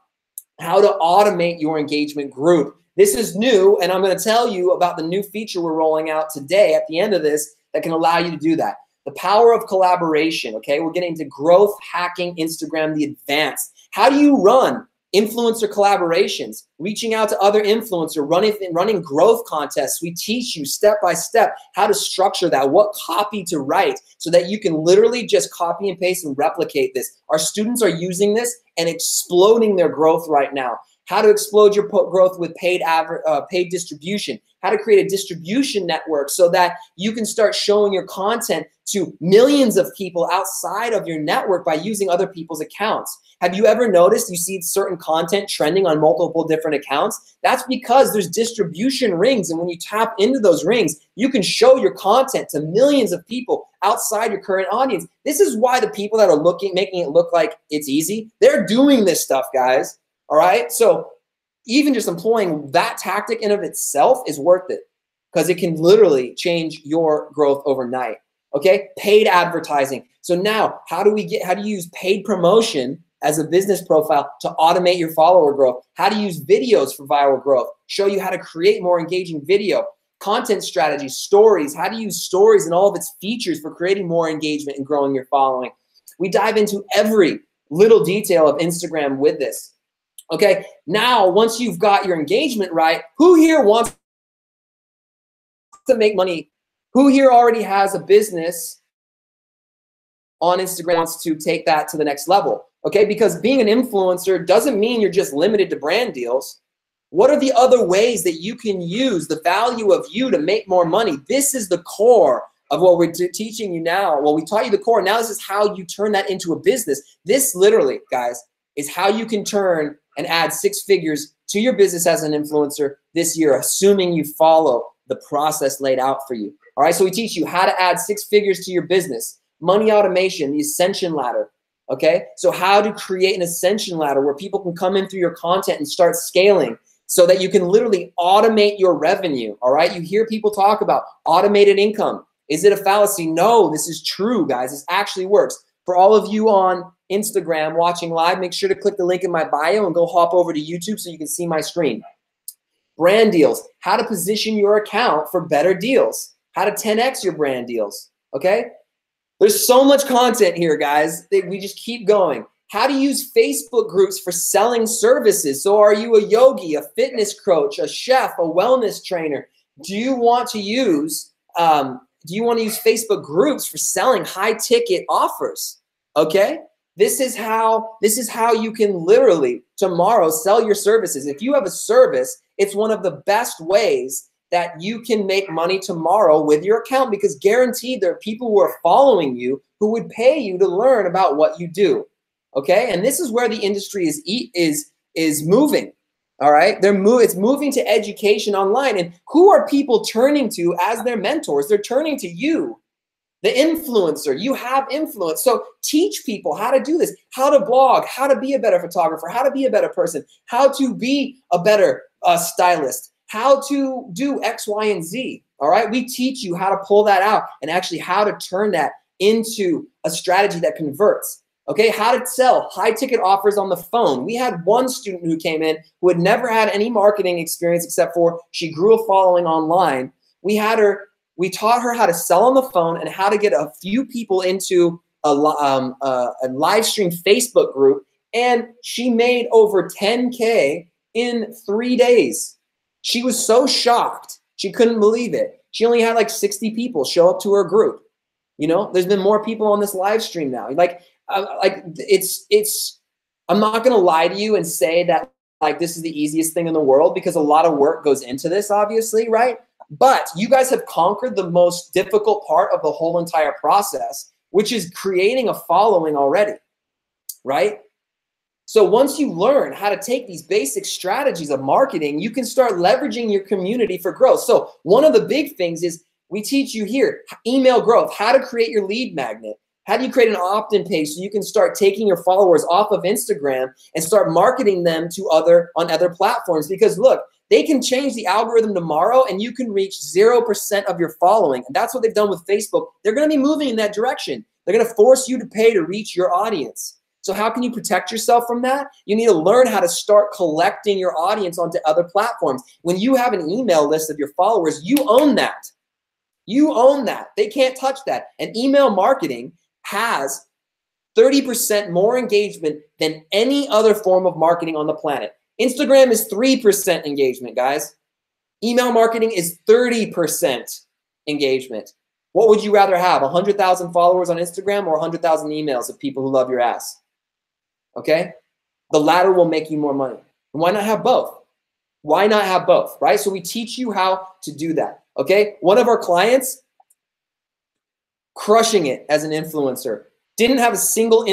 How to automate your engagement group. This is new, and I'm going to tell you about the new feature we're rolling out today at the end of this that can allow you to do that. The power of collaboration, okay? We're getting into growth hacking Instagram, the advanced. How do you run influencer collaborations, reaching out to other influencers, running growth contests? We teach you step by step how to structure that, what copy to write so that you can literally just copy and paste and replicate this. Our students are using this and exploding their growth right now. How to explode your growth with paid distribution, how to create a distribution network so that you can start showing your content to millions of people outside of your network by using other people's accounts. Have you ever noticed you see certain content trending on multiple different accounts? That's because there's distribution rings, and when you tap into those rings, you can show your content to millions of people outside your current audience. This is why the people that are making it look like it's easy, they're doing this stuff, guys. All right, so even just employing that tactic in of itself is worth it because it can literally change your growth overnight. Okay, paid advertising. So now, how do you use paid promotion as a business profile to automate your follower growth, how to use videos for viral growth, show you how to create more engaging video, content strategy, stories, how to use stories and all of its features for creating more engagement and growing your following. We dive into every little detail of Instagram with this. Okay, now once you've got your engagement right, who here wants to make money? Who here already has a business on Instagram, wants to take that to the next level? Okay, because being an influencer doesn't mean you're just limited to brand deals. What are the other ways that you can use the value of you to make more money? This is the core of what we're teaching you now. Well, we taught you the core. Now this is how you turn that into a business. This literally, guys, is how you can turn and add 6 figures to your business as an influencer this year, assuming you follow the process laid out for you. All right, so we teach you how to add 6 figures to your business, money automation, the ascension ladder. Okay, so how to create an ascension ladder where people can come in through your content and start scaling, so that you can literally automate your revenue. All right, you hear people talk about automated income. Is it a fallacy? No, this is true, guys. This actually works. For all of you on Instagram watching live, make sure to click the link in my bio and go hop over to YouTube so you can see my screen. Brand deals, how to position your account for better deals, how to 10x your brand deals, okay? There's so much content here, guys, that we just keep going. How to use Facebook groups for selling services. So are you a yogi, a fitness coach, a chef, a wellness trainer? Do you want to use Facebook groups for selling high ticket offers? Okay? This is how you can literally tomorrow sell your services. If you have a service, it's one of the best ways that you can make money tomorrow with your account, because guaranteed there are people who are following you who would pay you to learn about what you do. Okay, and this is where the industry is moving. All right, it's moving to education online. And who are people turning to as their mentors? They're turning to you, the influencer. You have influence, so teach people how to do this, how to blog, how to be a better photographer, how to be a better person, how to be a better stylist, how to do X, Y, and Z. All right, we teach you how to pull that out and actually how to turn that into a strategy that converts. Okay, how to sell high ticket offers on the phone. We had one student who came in who had never had any marketing experience except for she grew a following online. We taught her how to sell on the phone and how to get a few people into a live stream Facebook group, and she made over 10K in 3 days. She was so shocked. She couldn't believe it. She only had like 60 people show up to her group. You know, there's been more people on this live stream now. I'm not gonna lie to you and say that like this is the easiest thing in the world, because a lot of work goes into this, obviously, right? But you guys have conquered the most difficult part of the whole entire process, which is creating a following already, right? So once you learn how to take these basic strategies of marketing, you can start leveraging your community for growth. So one of the big things is we teach you here, email growth, how to create your lead magnet. How do you create an opt-in page so you can start taking your followers off of Instagram and start marketing them to on other platforms? Because look, they can change the algorithm tomorrow and you can reach 0% of your following. And that's what they've done with Facebook. They're going to be moving in that direction. They're going to force you to pay to reach your audience. So how can you protect yourself from that? You need to learn how to start collecting your audience onto other platforms. When you have an email list of your followers, you own that. You own that. They can't touch that. And email marketing has 30% more engagement than any other form of marketing on the planet. Instagram is 3% engagement, guys. Email marketing is 30% engagement. What would you rather have, 100,000 followers on Instagram or 100,000 emails of people who love your ass? Okay? The latter will make you more money. And why not have both? Why not have both, right? So we teach you how to do that, okay? One of our clients, crushing it as an influencer, didn't have a single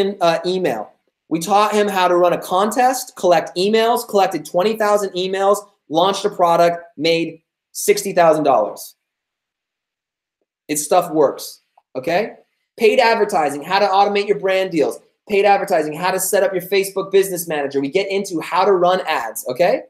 email. We taught him how to run a contest, collect emails, collected 20,000 emails, launched a product, made $60,000. Its stuff works, okay? Paid advertising, how to automate your brand deals. Paid advertising, how to set up your Facebook business manager. We get into how to run ads, okay?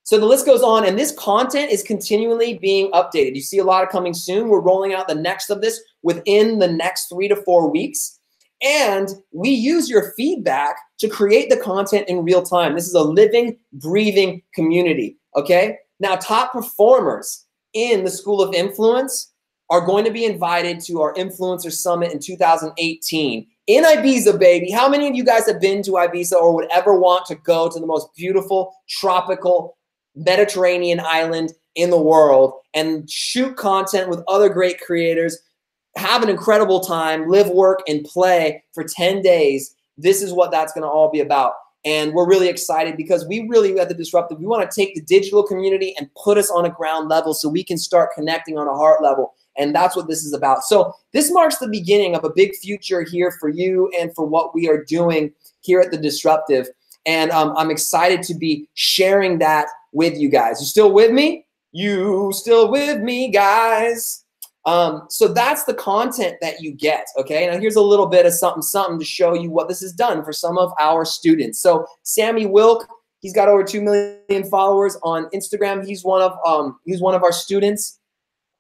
So the list goes on, and this content is continually being updated. You see a lot of coming soon. We're rolling out the next of this within the next 3 to 4 weeks. And we use your feedback to create the content in real time. This is a living, breathing community, okay? Now, top performers in the School of Influence are going to be invited to our Influencer Summit in 2018 in Ibiza, baby. How many of you guys have been to Ibiza or would ever want to go to the most beautiful tropical Mediterranean island in the world and shoot content with other great creators, have an incredible time, live, work, and play for 10 days? This is what that's going to all be about. And we're really excited because we really, at the Disruptive, we want to take the digital community and put us on a ground level so we can start connecting on a heart level. And that's what this is about. So this marks the beginning of a big future here for you and for what we are doing here at the Disruptive. And I'm excited to be sharing that with you guys. You still with me? You still with me, guys? So that's the content that you get, okay? Now here's a little bit of something to show you what this has done for some of our students. So Sammy Wilk, he's got over 2 million followers on Instagram. He's one of our students.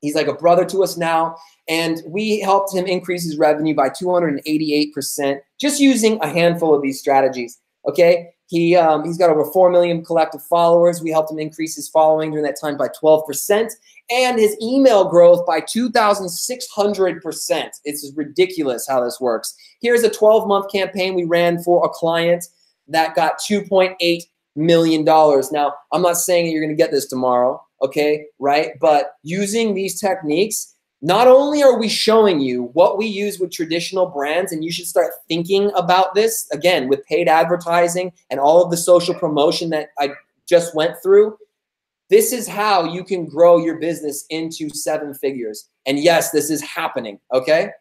He's like a brother to us now, and we helped him increase his revenue by 288% just using a handful of these strategies, okay? He's got over 4 million collective followers. We helped him increase his following during that time by 12%, and his email growth by 2,600%. It's ridiculous how this works. Here's a 12-month campaign we ran for a client that got $2.8 million. Now, I'm not saying that you're going to get this tomorrow, okay, right? But using these techniques, not only are we showing you what we use with traditional brands, and you should start thinking about this, again, with paid advertising and all of the social promotion that I just went through, this is how you can grow your business into 7 figures. And yes, this is happening, okay?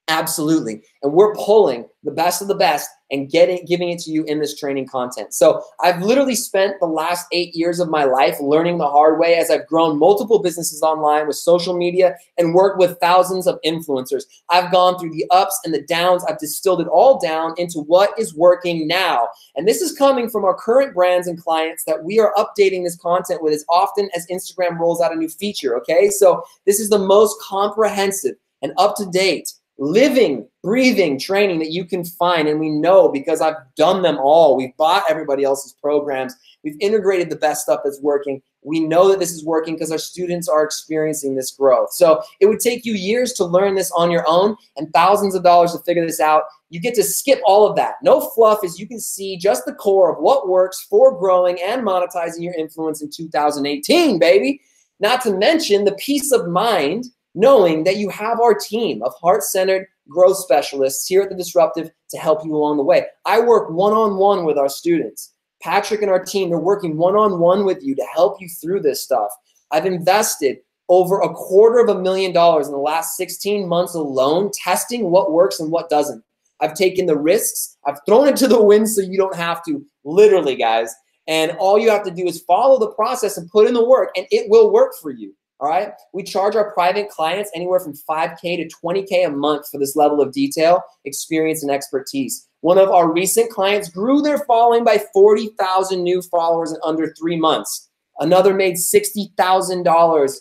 Absolutely. And we're pulling the best of the best and giving it to you in this training content. So I've literally spent the last 8 years of my life learning the hard way as I've grown multiple businesses online with social media and worked with thousands of influencers. I've gone through the ups and the downs. I've distilled it all down into what is working now. And this is coming from our current brands and clients that we are updating this content with as often as Instagram rolls out a new feature, okay? So this is the most comprehensive and up-to-date living, breathing training that you can find. And we know because I've done them all. We've bought everybody else's programs. We've integrated the best stuff that's working. We know that this is working because our students are experiencing this growth. So it would take you years to learn this on your own and thousands of dollars to figure this out. You get to skip all of that. No fluff, as you can see just the core of what works for growing and monetizing your influence in 2018, baby. Not to mention the peace of mind knowing that you have our team of heart-centered growth specialists here at the Disruptive to help you along the way. I work one-on-one with our students. Patrick and our team, they're working one-on-one with you to help you through this stuff. I've invested over $250,000 in the last 16 months alone testing what works and what doesn't. I've taken the risks. I've thrown it to the wind so you don't have to, literally, guys. And all you have to do is follow the process and put in the work, and it will work for you. All right. We charge our private clients anywhere from $5K to $20K a month for this level of detail, experience, and expertise. One of our recent clients grew their following by 40,000 new followers in under 3 months. Another made $60,000.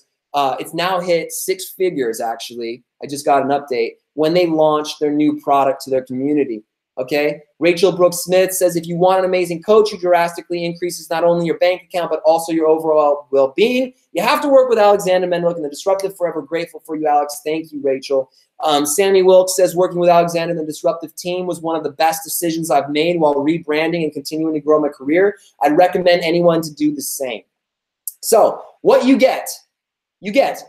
It's now hit 6 figures, actually. I just got an update when they launched their new product to their community. Okay. Rachel Brooks Smith says, if you want an amazing coach who drastically increases not only your bank account, but also your overall well-being, you have to work with Alexander Mendeluk and the Disruptive. Forever grateful for you, Alex. Thank you, Rachel. Sammy Wilkes says, working with Alexander and the Disruptive team was one of the best decisions I've made while rebranding and continuing to grow my career. I'd recommend anyone to do the same. So what you get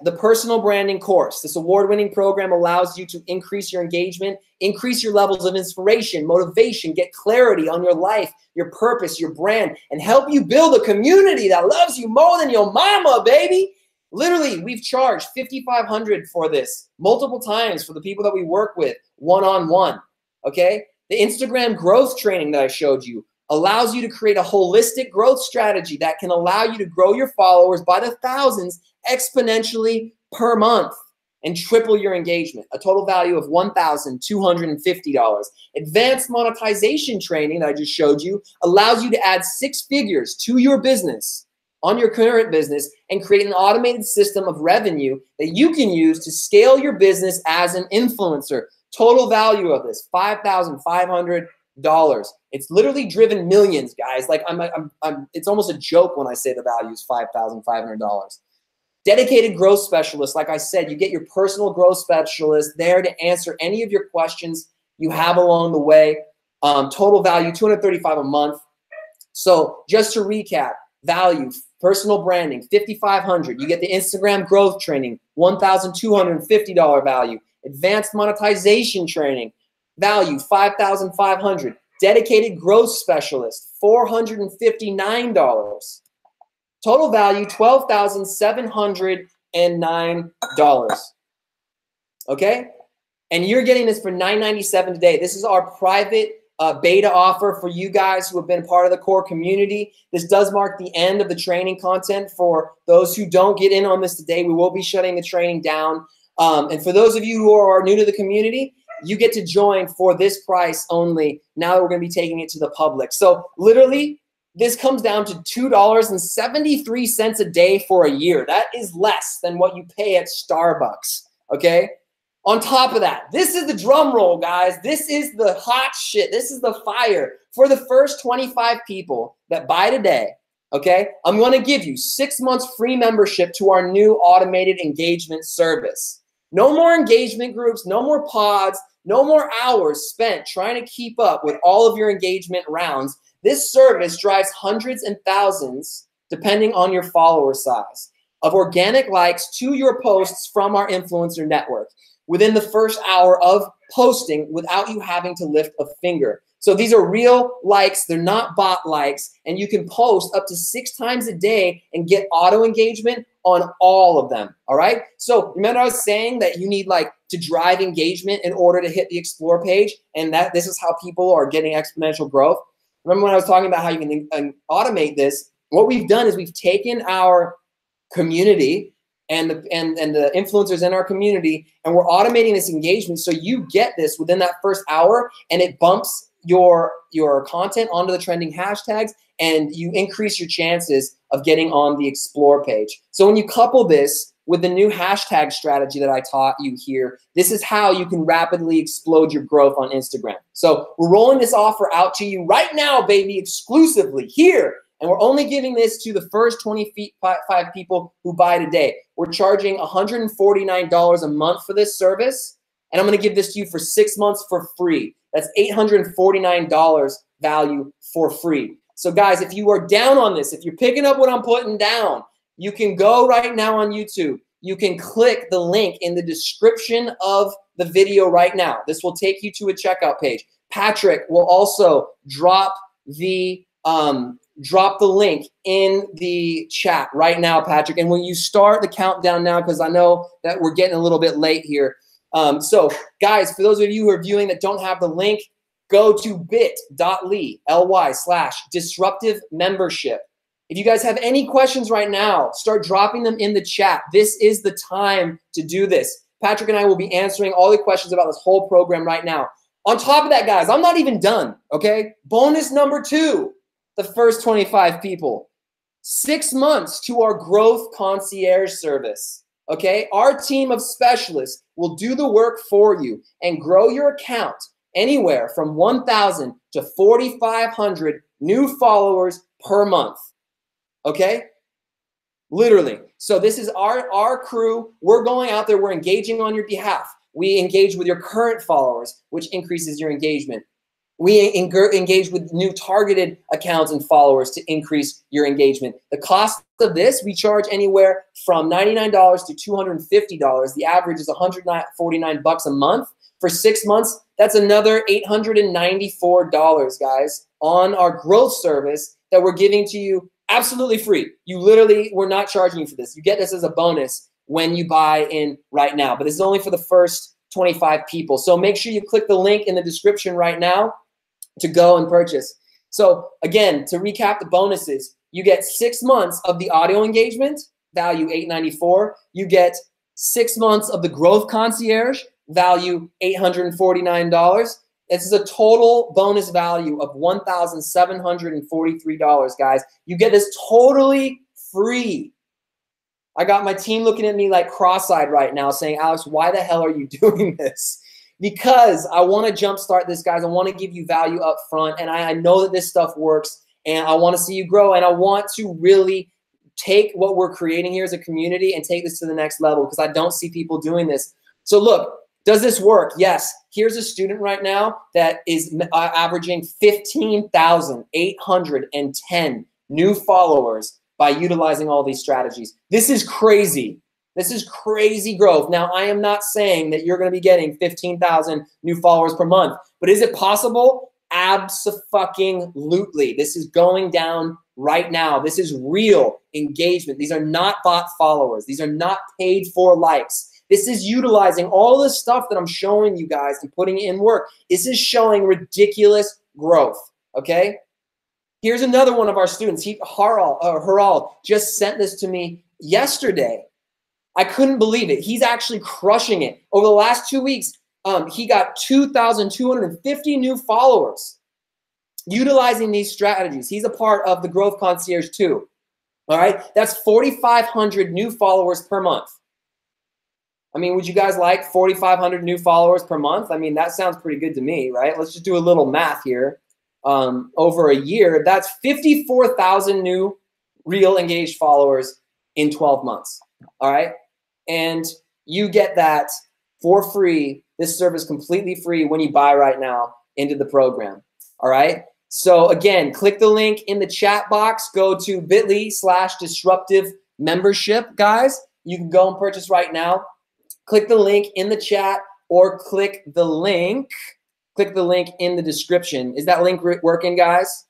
the personal branding course. This award-winning program allows you to increase your engagement, increase your levels of inspiration, motivation, get clarity on your life, your purpose, your brand, and help you build a community that loves you more than your mama, baby. Literally, we've charged $5,500 for this multiple times for the people that we work with one-on-one, okay? The Instagram growth training that I showed you allows you to create a holistic growth strategy that can allow you to grow your followers by the thousands exponentially per month and triple your engagement, a total value of $1,250. Advanced monetization training that I just showed you allows you to add 6 figures to your business on your current business and create an automated system of revenue that you can use to scale your business as an influencer. Total value of this, $5,500. It's literally driven millions, guys. Like it's almost a joke when I say the value is $5,500. Dedicated growth specialist. Like I said, you get your personal growth specialist there to answer any of your questions you have along the way. Total value, $235 a month. So just to recap, value, personal branding, $5,500. You get the Instagram growth training, $1,250 value. Advanced monetization training, value, $5,500. Dedicated growth specialist, $459. Total value, $12,709. Okay? And you're getting this for $997 today. This is our private beta offer for you guys who have been part of the core community. This does mark the end of the training content. For those who don't get in on this today, we will be shutting the training down. And for those of you who are new to the community, you get to join for this price only now that we're going to be taking it to the public. So literally, this comes down to $2.73 a day for a year. That is less than what you pay at Starbucks, okay? On top of that, this is the drum roll, guys. This is the hot shit. This is the fire. For the first 25 people that buy today, okay, I'm going to give you 6 months free membership to our new automated engagement service. No more engagement groups, no more pods, no more hours spent trying to keep up with all of your engagement rounds. This service drives hundreds and thousands, depending on your follower size, of organic likes to your posts from our influencer network within the first hour of posting without you having to lift a finger. So these are real likes. They're not bot likes. And you can post up to 6 times a day and get auto engagement on all of them. All right. So remember I was saying that you need like to drive engagement in order to hit the explore page. And that this is how people are getting exponential growth. Remember when I was talking about how you can automate this? What we've done is we've taken our community and the influencers in our community, and we're automating this engagement so you get this within that first hour, and it bumps your content onto the trending hashtags, and you increase your chances of getting on the explore page. So when you couple this with the new hashtag strategy that I taught you here, this is how you can rapidly explode your growth on Instagram. So we're rolling this offer out to you right now, baby, exclusively here. And we're only giving this to the first 25 people who buy today. We're charging $149 a month for this service. And I'm going to give this to you for 6 months for free. That's $849 value for free. So guys, if you are down on this, if you're picking up what I'm putting down, you can go right now on YouTube. You can click the link in the description of the video right now. This will take you to a checkout page. Patrick will also drop the link in the chat right now, Patrick. And when you start the countdown now, because I know that we're getting a little bit late here. So guys, for those of you who are viewing that don't have the link, go to bit.ly/disruptive membership. If you guys have any questions right now, start dropping them in the chat. This is the time to do this. Patrick and I will be answering all the questions about this whole program right now. On top of that, guys, I'm not even done, okay? Bonus number 2, the first 25 people. 6 months to our growth concierge service, okay? Our team of specialists will do the work for you and grow your account anywhere from 1,000 to 4,500 new followers per month. Okay? Literally. So this is our crew. We're going out there. We're engaging on your behalf. We engage with your current followers, which increases your engagement. We engage with new targeted accounts and followers to increase your engagement. The cost of this, we charge anywhere from $99 to $250. The average is $149 a month. For 6 months, that's another $894, guys, on our growth service that we're giving to you absolutely free. You literally, we're not charging you for this. You get this as a bonus when you buy in right now. But this is only for the first 25 people. So make sure you click the link in the description right now to go and purchase. So again, to recap the bonuses, you get 6 months of the audio engagement, value $894. You get 6 months of the growth concierge, value $849. This is a total bonus value of $1,743, guys. You get this totally free. I got my team looking at me like cross-eyed right now saying, Alex, why the hell are you doing this? because I want to jumpstart this, guys. I want to give you value up front, and I know that this stuff works, and I want to see you grow, and I want to really take what we're creating here as a community and take this to the next level, because I don't see people doing this. So look, does this work? Yes. Here's a student right now that is averaging 15,810 new followers by utilizing all these strategies. This is crazy. This is crazy growth. Now, I am not saying that you're going to be getting 15,000 new followers per month, but is it possible? Abso-fucking-lutely. This is going down right now. This is real engagement. These are not bot followers. These are not paid for likes. This is utilizing all this stuff that I'm showing you guys and putting it in work. This is showing ridiculous growth, okay? Here's another one of our students. Harald just sent this to me yesterday. I couldn't believe it. He's actually crushing it. Over the last 2 weeks, he got 2,250 new followers utilizing these strategies. He's a part of the Growth Concierge too. All right, that's 4,500 new followers per month. I mean, would you guys like 4,500 new followers per month? I mean, that sounds pretty good to me, right? Let's just do a little math here. Over a year, that's 54,000 new real engaged followers in 12 months. All right, and you get that for free. This service completely free when you buy right now into the program. All right. So again, click the link in the chat box. Go to bit.ly/disruptive membership, guys. You can go and purchase right now. Click the link in the chat or click the link in the description. Is that link working, guys?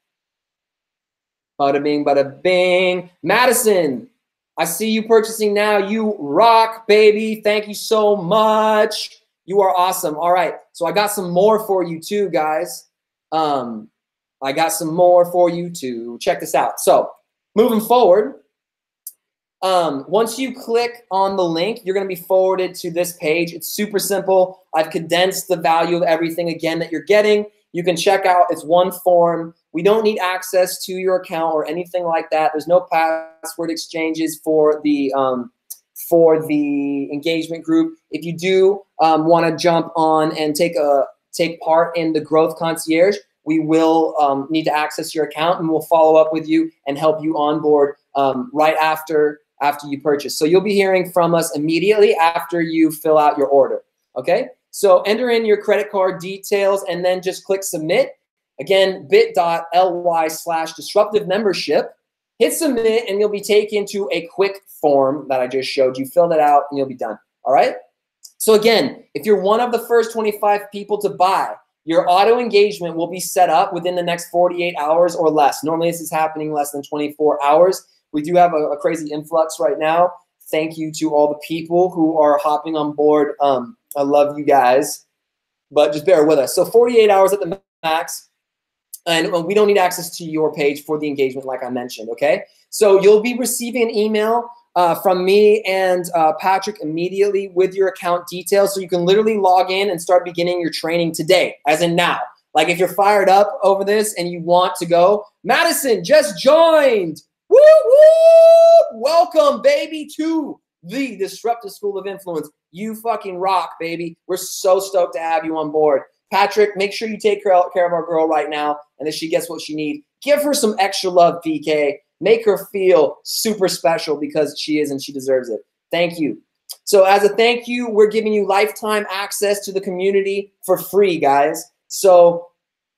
Bada bing, bada bing. Madison, I see you purchasing now. You rock, baby. Thank you so much. You are awesome. All right. So I got some more for you too, guys. I got some more for you too. Check this out. So moving forward, once you click on the link, you're going to be forwarded to this page. It's super simple. I've condensed the value of everything again that you're getting. You can check out. It's one form. We don't need access to your account or anything like that. There's no password exchanges for the engagement group. If you do want to jump on and take part in the Growth Concierge, we will need to access your account, and we'll follow up with you and help you onboard right after you purchase. So you'll be hearing from us immediately after you fill out your order. Okay? So enter in your credit card details and then just click submit. Again, bit.ly/disruptive membership. Hit submit and you'll be taken to a quick form that I just showed you. Fill that out and you'll be done. All right? So again, if you're one of the first 25 people to buy, your auto engagement will be set up within the next 48 hours or less. Normally this is happening less than 24 hours. We do have a crazy influx right now. Thank you to all the people who are hopping on board. I love you guys, but just bear with us. So 48 hours at the max, and we don't need access to your page for the engagement like I mentioned, okay? So you'll be receiving an email from me and Patrick immediately with your account details, so you can literally log in and start beginning your training today, as in now. Like if you're fired up over this and you want to go, Madison just joined. Woo, woo! Welcome, baby, to the Disruptive School of Influence. You fucking rock, baby. We're so stoked to have you on board. Patrick, make sure you take care of our girl right now and that she gets what she needs. Give her some extra love, PK. Make her feel super special because she is and she deserves it. Thank you. So as a thank you, we're giving you lifetime access to the community for free, guys. So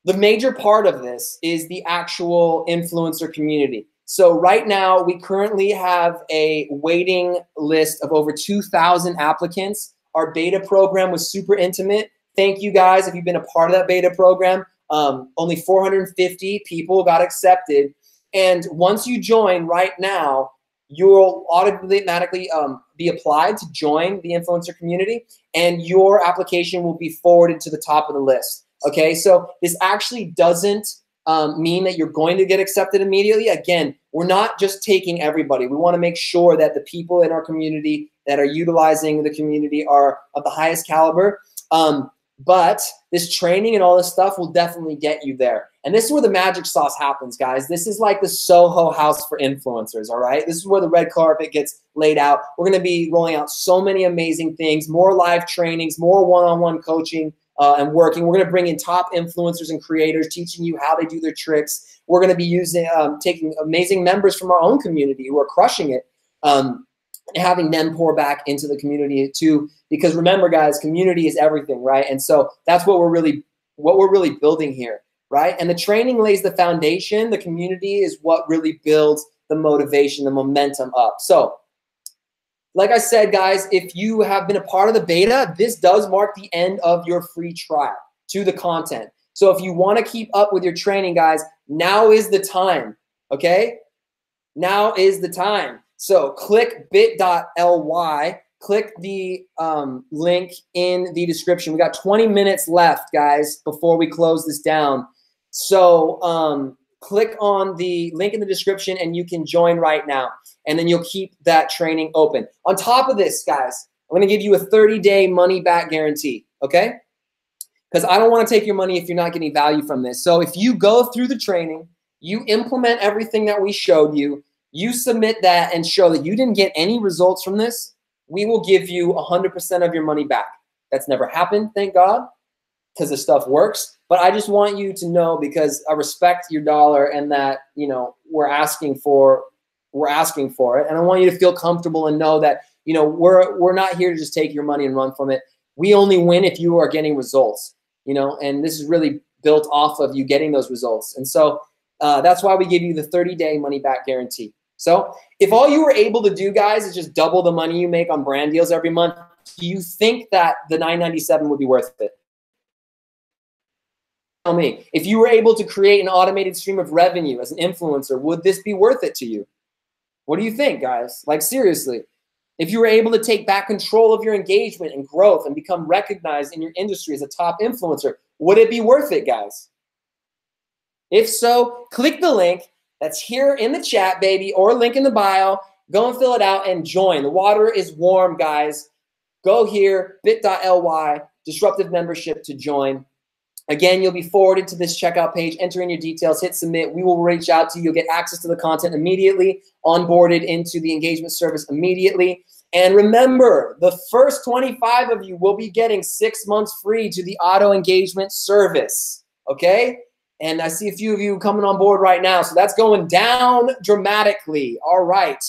the major part of this is the actual influencer community. So right now, we currently have a waiting list of over 2,000 applicants. Our beta program was super intimate. Thank you guys if you've been a part of that beta program. Only 450 people got accepted. And once you join right now, you'll automatically be applied to join the influencer community, and your application will be forwarded to the top of the list. Okay, so this actually doesn't mean that you're going to get accepted immediately. Again, we're not just taking everybody. We want to make sure that the people in our community that are utilizing the community are of the highest caliber. But this training and all this stuff will definitely get you there. And this is where the magic sauce happens, guys. This is like the Soho house for influencers, all right? This is where the red carpet gets laid out. We're going to be rolling out so many amazing things, more live trainings, more one-on-one coaching, and working. We're going to bring in top influencers and creators, teaching you how they do their tricks. We're going to be using, taking amazing members from our own community who are crushing it, and having them pour back into the community too. Because remember, guys, community is everything, right? And so that's what we're really building here, right? And the training lays the foundation. The community is what really builds the motivation, the momentum up. So, like I said, guys, if you have been a part of the beta, this does mark the end of your free trial to the content. So if you want to keep up with your training, guys, now is the time, okay? Now is the time. So click bit.ly, click the link in the description. We got 20 minutes left, guys, before we close this down. So click on the link in the description and you can join right now. And then you'll keep that training open. On top of this, guys, I'm going to give you a 30-day money-back guarantee, okay? Because I don't want to take your money if you're not getting value from this. So if you go through the training, you implement everything that we showed you, you submit that and show that you didn't get any results from this, we will give you 100% of your money back. That's never happened, thank God, because the stuff works. But I just want you to know, because I respect your dollar and that, you know, we're asking for it. And I want you to feel comfortable and know that, you know, we're not here to just take your money and run from it. We only win if you are getting results, you know, and this is really built off of you getting those results. And so that's why we give you the 30-day money back guarantee. So if all you were able to do, guys, is just double the money you make on brand deals every month, do you think that the $9.97 would be worth it? Tell me, if you were able to create an automated stream of revenue as an influencer, would this be worth it to you? What do you think, guys? Like, seriously, if you were able to take back control of your engagement and growth and become recognized in your industry as a top influencer, would it be worth it, guys? If so, click the link that's here in the chat, baby, or link in the bio. Go and fill it out and join. The water is warm, guys. Go here, bit.ly, disruptive membership to join. Again, you'll be forwarded to this checkout page. Enter in your details, hit submit. We will reach out to you. You'll get access to the content immediately, onboarded into the engagement service immediately. And remember, the first 25 of you will be getting 6 months free to the auto engagement service, okay? And I see a few of you coming on board right now, so that's going down dramatically. All right,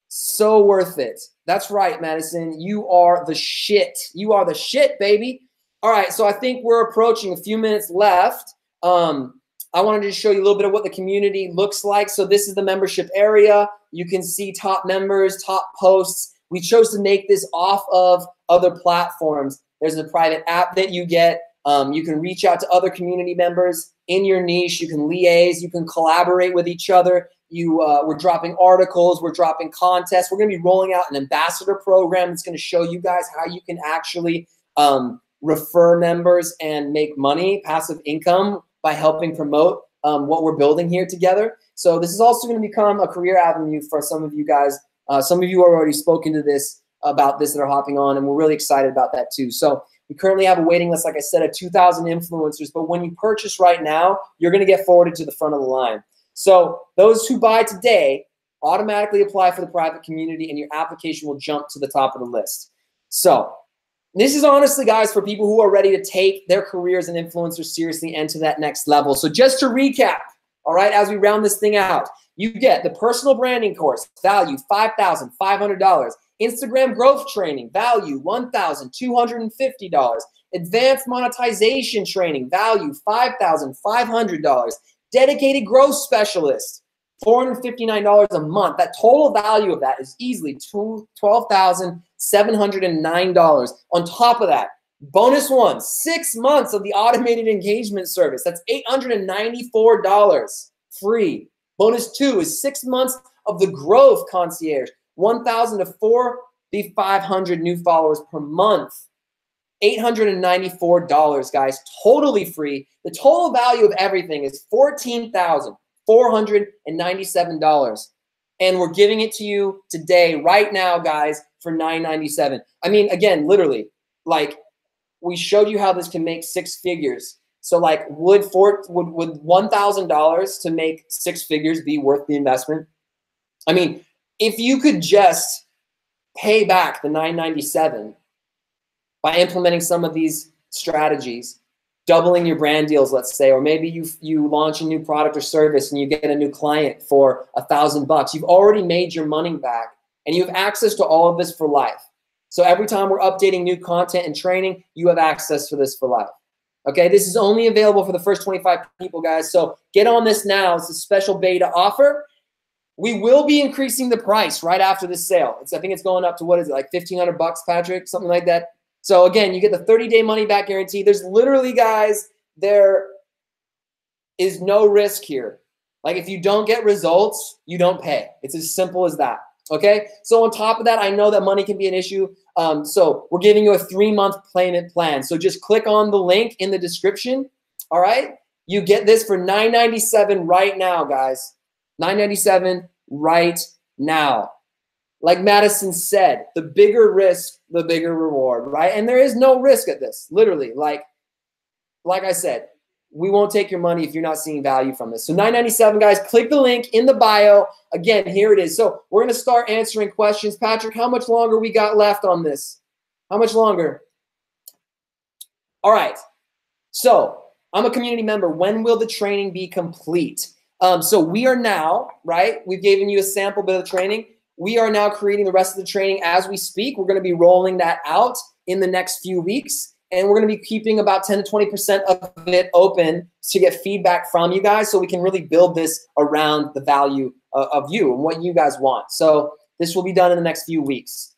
so worth it. That's right, Madison. You are the shit. You are the shit, baby. All right, so I think we're approaching a few minutes left. I wanted to show you a little bit of what the community looks like. So this is the membership area. You can see top members, top posts. We chose to make this off of other platforms. There's a private app that you get. You can reach out to other community members in your niche. You can liaise. You can collaborate with each other. We're dropping articles. We're dropping contests. We're going to be rolling out an ambassador program that's going to show you guys how you can actually refer members and make money, passive income, by helping promote what we're building here together. So this is also going to become a career avenue for some of you guys. Some of you have already spoken to this about this that are hopping on, and we're really excited about that too. So we currently have a waiting list, like I said, of 2,000 influencers. But when you purchase right now, you're going to get forwarded to the front of the line. So those who buy today automatically apply for the private community, and your application will jump to the top of the list. So this is honestly, guys, for people who are ready to take their careers and influencers seriously and to that next level. So just to recap, all right, as we round this thing out, you get the personal branding course, value $5,500. Instagram growth training, value $1,250. Advanced monetization training, value $5,500. Dedicated growth specialist, $459 a month. That total value of that is easily $12,709. On top of that, bonus one, 6 months of the automated engagement service. That's $894 free. Bonus two is 6 months of the growth concierge, 1,000 to 4,500 new followers per month. $894, guys, totally free. The total value of everything is $14,497. And we're giving it to you today, right now, guys, for $997. I mean, again, literally, like, we showed you how this can make 6 figures. So, like, would $1,000 to make 6 figures be worth the investment? I mean, if you could just pay back the $997 by implementing some of these strategies, doubling your brand deals, let's say, or maybe you launch a new product or service and you get a new client for $1,000. You've already made your money back and you have access to all of this for life. So every time we're updating new content and training, you have access to this for life. Okay, this is only available for the first 25 people, guys. So get on this now. It's a special beta offer. We will be increasing the price right after this sale. I think it's going up to, what is it, like $1,500, Patrick? Something like that. So again, you get the 30-day money-back guarantee. There's literally, guys, there is no risk here. Like if you don't get results, you don't pay. It's as simple as that. Okay, so on top of that, I know that money can be an issue. So we're giving you a 3-month payment plan. So just click on the link in the description. All right, you get this for $9.97 right now, guys. $9.97 right now. Like Madison said, the bigger risk, the bigger reward, right? And there is no risk at this, literally. Like I said, we won't take your money if you're not seeing value from this. So $9.97, guys, click the link in the bio. Again, here it is. So we're going to start answering questions. Patrick, how much longer we got left on this? How much longer? All right. So I'm a community member. When will the training be complete? So we are now, right? We've given you a sample bit of the training. We are now creating the rest of the training as we speak. We're going to be rolling that out in the next few weeks. And we're going to be keeping about 10 to 20% of it open to get feedback from you guys so we can really build this around the value of you and what you guys want. So this will be done in the next few weeks.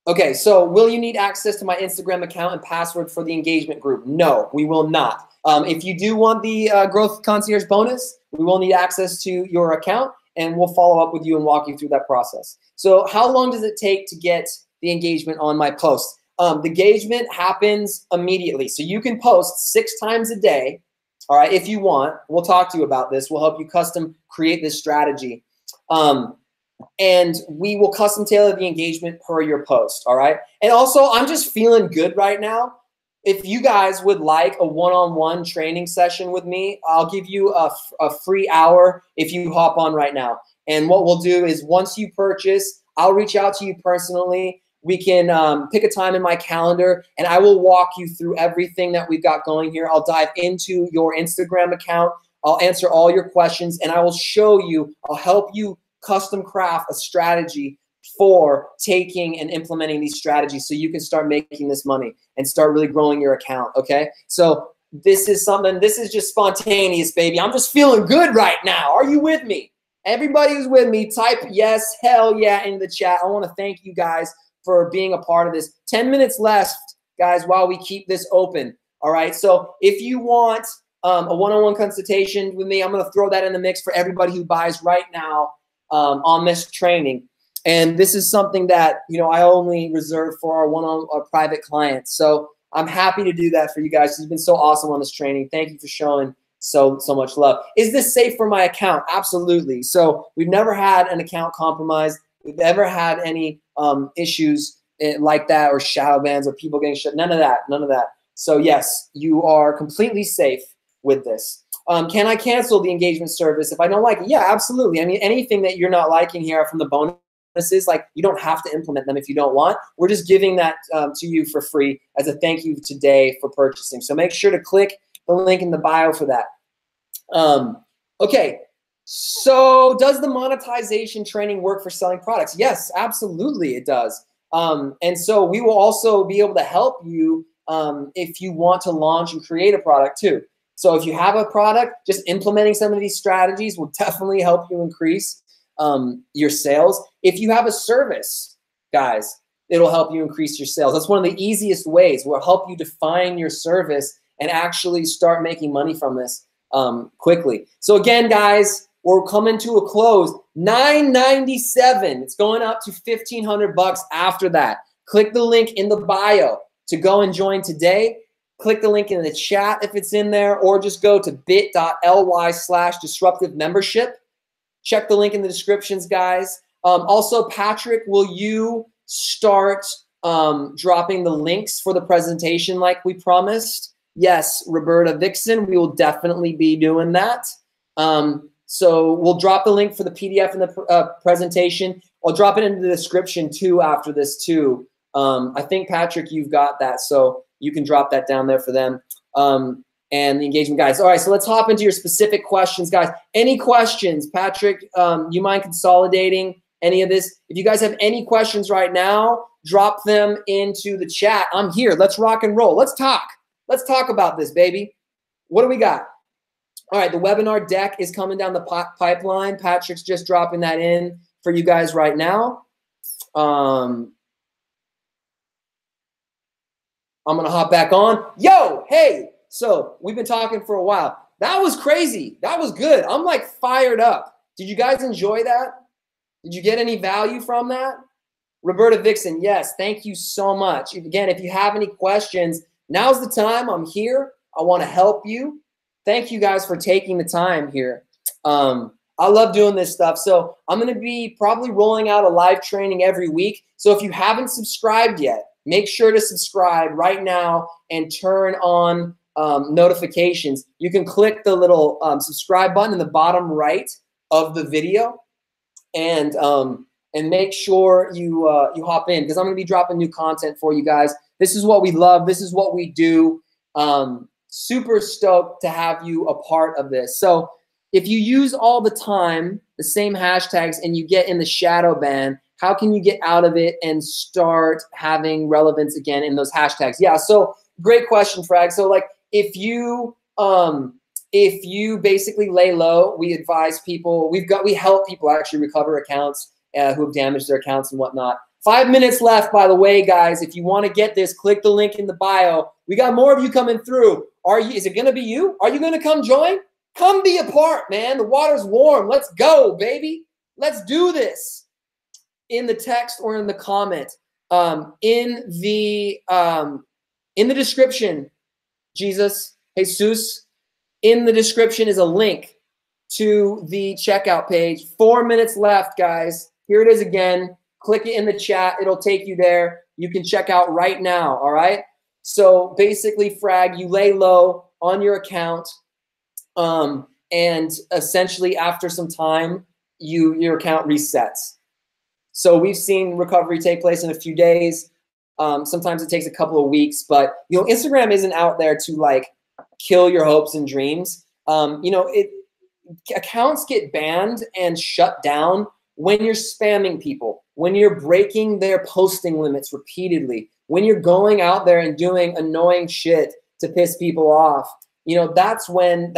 Okay, so will you need access to my Instagram account and password for the engagement group? No, we will not. If you do want the Growth Concierge bonus, we will need access to your account and we'll follow up with you and walk you through that process. So how long does it take to get the engagement on my post? The engagement happens immediately. So you can post 6 times a day, all right, if you want. We'll talk to you about this. We'll help you custom create this strategy. And we will custom tailor the engagement per your post, all right? And also, I'm just feeling good right now. If you guys would like a one-on-one training session with me, I'll give you a free hour if you hop on right now. And what we'll do is once you purchase, I'll reach out to you personally. We can pick a time in my calendar, and I will walk you through everything that we've got going here. I'll dive into your Instagram account. I'll answer all your questions, and I will show you, I'll help you custom craft a strategy for taking and implementing these strategies so you can start making this money and start really growing your account, okay? So this is something, this is just spontaneous, baby. I'm just feeling good right now. Are you with me? Everybody who's with me, type yes, hell yeah in the chat. I want to thank you guys for being a part of this. 10 minutes left, guys, while we keep this open, all right? So if you want a one-on-one consultation with me, I'm going to throw that in the mix for everybody who buys right now on this training. And this is something that, you know, I only reserve for our private clients. So I'm happy to do that for you guys. It's been so awesome on this training. Thank you for showing so much love. Is this safe for my account? Absolutely. So we've never had an account compromised. We've never had any issues like that, or shadow bans, or people getting shut. None of that. None of that. So yes, you are completely safe with this. Can I cancel the engagement service if I don't like it? Yeah, absolutely. I mean, anything that you're not liking here from the bonuses, like, you don't have to implement them if you don't want. We're just giving that to you for free as a thank you today for purchasing. So make sure to click the link in the bio for that. Okay, so does the monetization training work for selling products? Yes, absolutely it does. And so we will also be able to help you if you want to launch and create a product too. So if you have a product, just implementing some of these strategies will definitely help you increase your sales. If you have a service, guys, it'll help you increase your sales. That's one of the easiest ways. We'll help you define your service and actually start making money from this quickly. So again, guys, we're coming to a close. $9.97. It's going up to $1,500 after that. Click the link in the bio to go and join today. Click the link in the chat if it's in there, or just go to bit.ly/disruptive membership. Check the link in the descriptions, guys. Also, Patrick, will you start dropping the links for the presentation like we promised? Yes, Roberta Vixen, we will definitely be doing that. So we'll drop the link for the PDF and the presentation. I'll drop it in the description too after this too. I think, Patrick, you've got that, so you can drop that down there for them. And the engagement guys. All right, so let's hop into your specific questions, guys. Any questions? Patrick, you mind consolidating any of this? If you guys have any questions right now, drop them into the chat. I'm here. Let's rock and roll. Let's talk. Let's talk about this, baby. What do we got? All right, the webinar deck is coming down the pipeline. Patrick's just dropping that in for you guys right now. I'm going to hop back on. Yo, hey. So we've been talking for a while. That was crazy. That was good. I'm like fired up. Did you guys enjoy that? Did you get any value from that? Roberta Vixen, yes. Thank you so much. Again, if you have any questions, now's the time. I'm here. I want to help you. Thank you guys for taking the time here. I love doing this stuff. So I'm going to be probably rolling out a live training every week. So if you haven't subscribed yet, make sure to subscribe right now and turn on notifications. You can click the little subscribe button in the bottom right of the video, and make sure you hop in, because I'm going to be dropping new content for you guys. This is what we love. This is what we do. Super stoked to have you a part of this. So if you use all the time the same hashtags and you get in the shadow ban, how can you get out of it and start having relevance again in those hashtags? Yeah, so great question, Frag. So like, if you basically lay low, we advise people, we help people actually recover accounts who have damaged their accounts and whatnot. 5 minutes left, by the way, guys. If you want to get this, click the link in the bio. We got more of you coming through. Is it going to be you? Are you going to come join? Come be a part, man. The water's warm. Let's go, baby. Let's do this. In the text or in the comment, in the description, Jesus, in the description is a link to the checkout page. 4 minutes left, guys. Here it is again. Click it in the chat. It'll take you there. You can check out right now, all right? So basically, Frag, you lay low on your account, and essentially after some time, your account resets. So we've seen recovery take place in a few days. Sometimes it takes a couple of weeks, but you know, Instagram isn't out there to like kill your hopes and dreams. You know, accounts get banned and shut down when you're spamming people, when you're breaking their posting limits repeatedly, when you're going out there and doing annoying shit to piss people off. You know, that's when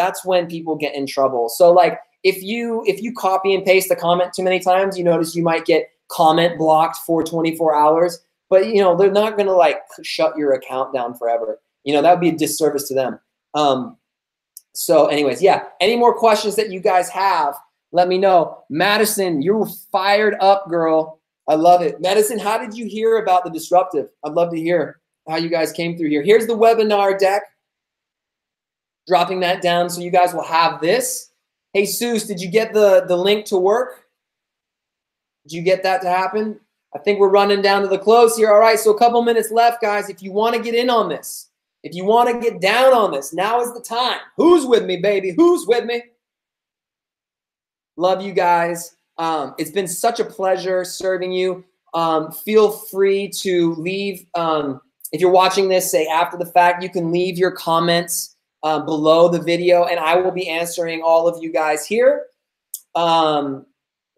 people get in trouble. So like, if you copy and paste a comment too many times, you notice you might get comment blocked for 24 hours. But, you know, they're not going to, like, shut your account down forever. You know, that would be a disservice to them. So anyways, yeah, any more questions that you guys have, let me know. Madison, you're fired up, girl. I love it. Madison, how did you hear about the Disruptive? I'd love to hear how you guys came through here. Here's the webinar deck. Dropping that down so you guys will have this. Hey, Seuss, did you get the link to work? Did you get that to happen? I think we're running down to the close here. All right, so a couple minutes left, guys. If you want to get in on this, if you want to get down on this, now is the time. Who's with me, baby? Who's with me? Love you guys. It's been such a pleasure serving you. Feel free to leave, if you're watching this, say after the fact, you can leave your comments below the video, and I will be answering all of you guys here.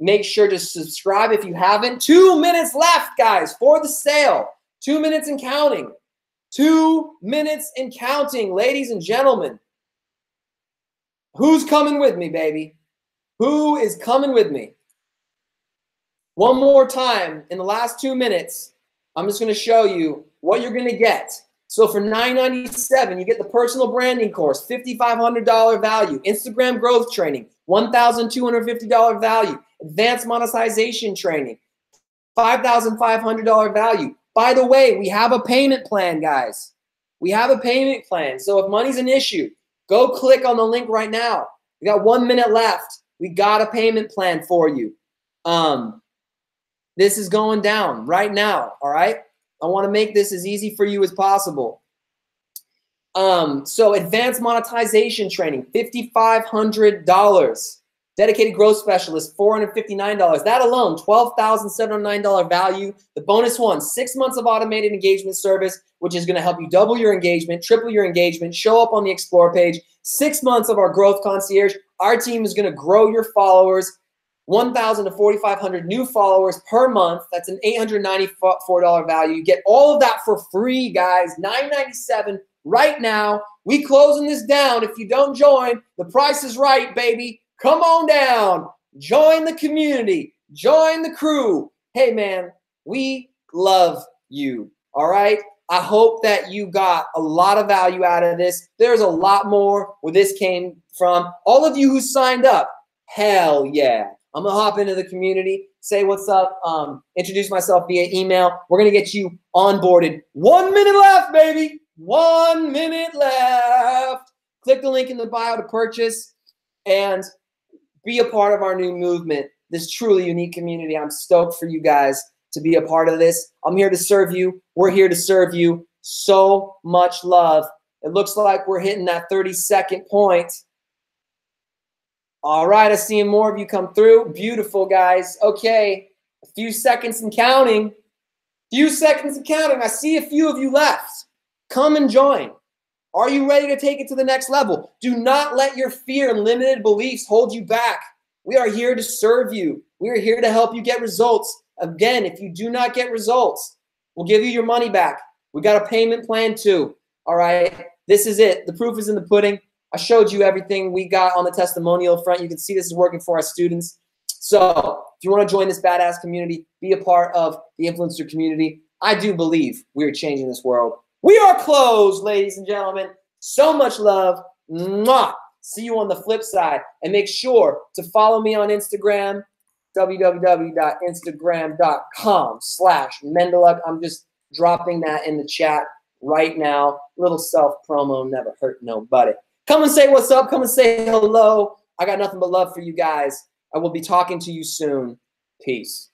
Make sure to subscribe if you haven't. 2 minutes left, guys, for the sale. 2 minutes and counting. 2 minutes and counting, ladies and gentlemen. Who's coming with me, baby? Who is coming with me? One more time, in the last 2 minutes, I'm just going to show you what you're going to get. So for $9.97, you get the personal branding course, $5,500 value, Instagram growth training, $1,250 value, advanced monetization training, $5,500 value. By the way, we have a payment plan, guys. We have a payment plan. So if money's an issue, go click on the link right now. We got 1 minute left. We got a payment plan for you. This is going down right now, all right? I want to make this as easy for you as possible. So advanced monetization training, $5,500. Dedicated growth specialist, $459. That alone, $12,709 value. The bonus one, 6 months of automated engagement service, which is going to help you double your engagement, triple your engagement, show up on the Explore page. 6 months of our growth concierge. Our team is going to grow your followers. 1,000 to 4,500 new followers per month. That's an $894 value. You get all of that for free, guys. $997 right now. We closing this down. If you don't join, the price is right, baby. Come on down. Join the community. Join the crew. Hey, man, we love you. All right? I hope that you got a lot of value out of this. There's a lot more where this came from. All of you who signed up, hell yeah. I'm going to hop into the community, say what's up, introduce myself via email. We're going to get you onboarded. 1 minute left, baby. 1 minute left. Click the link in the bio to purchase and be a part of our new movement, this truly unique community. I'm stoked for you guys to be a part of this. I'm here to serve you. We're here to serve you. So much love. It looks like we're hitting that 30-second point. All right, I'm seeing more of you come through. Beautiful, guys. Okay, a few seconds and counting. Few seconds and counting. I see a few of you left. Come and join. Are you ready to take it to the next level? Do not let your fear and limited beliefs hold you back. We are here to serve you. We are here to help you get results. Again, if you do not get results, we'll give you your money back. We got a payment plan too. All right, this is it. The proof is in the pudding. I showed you everything we got on the testimonial front. You can see this is working for our students. So if you want to join this badass community, be a part of the influencer community. I do believe we're changing this world. We are closed, ladies and gentlemen. So much love. Mwah. See you on the flip side. And make sure to follow me on Instagram, www.instagram.com/Mendeluk. I'm just dropping that in the chat right now. Little self-promo never hurt nobody. Come and say what's up. Come and say hello. I got nothing but love for you guys. I will be talking to you soon. Peace.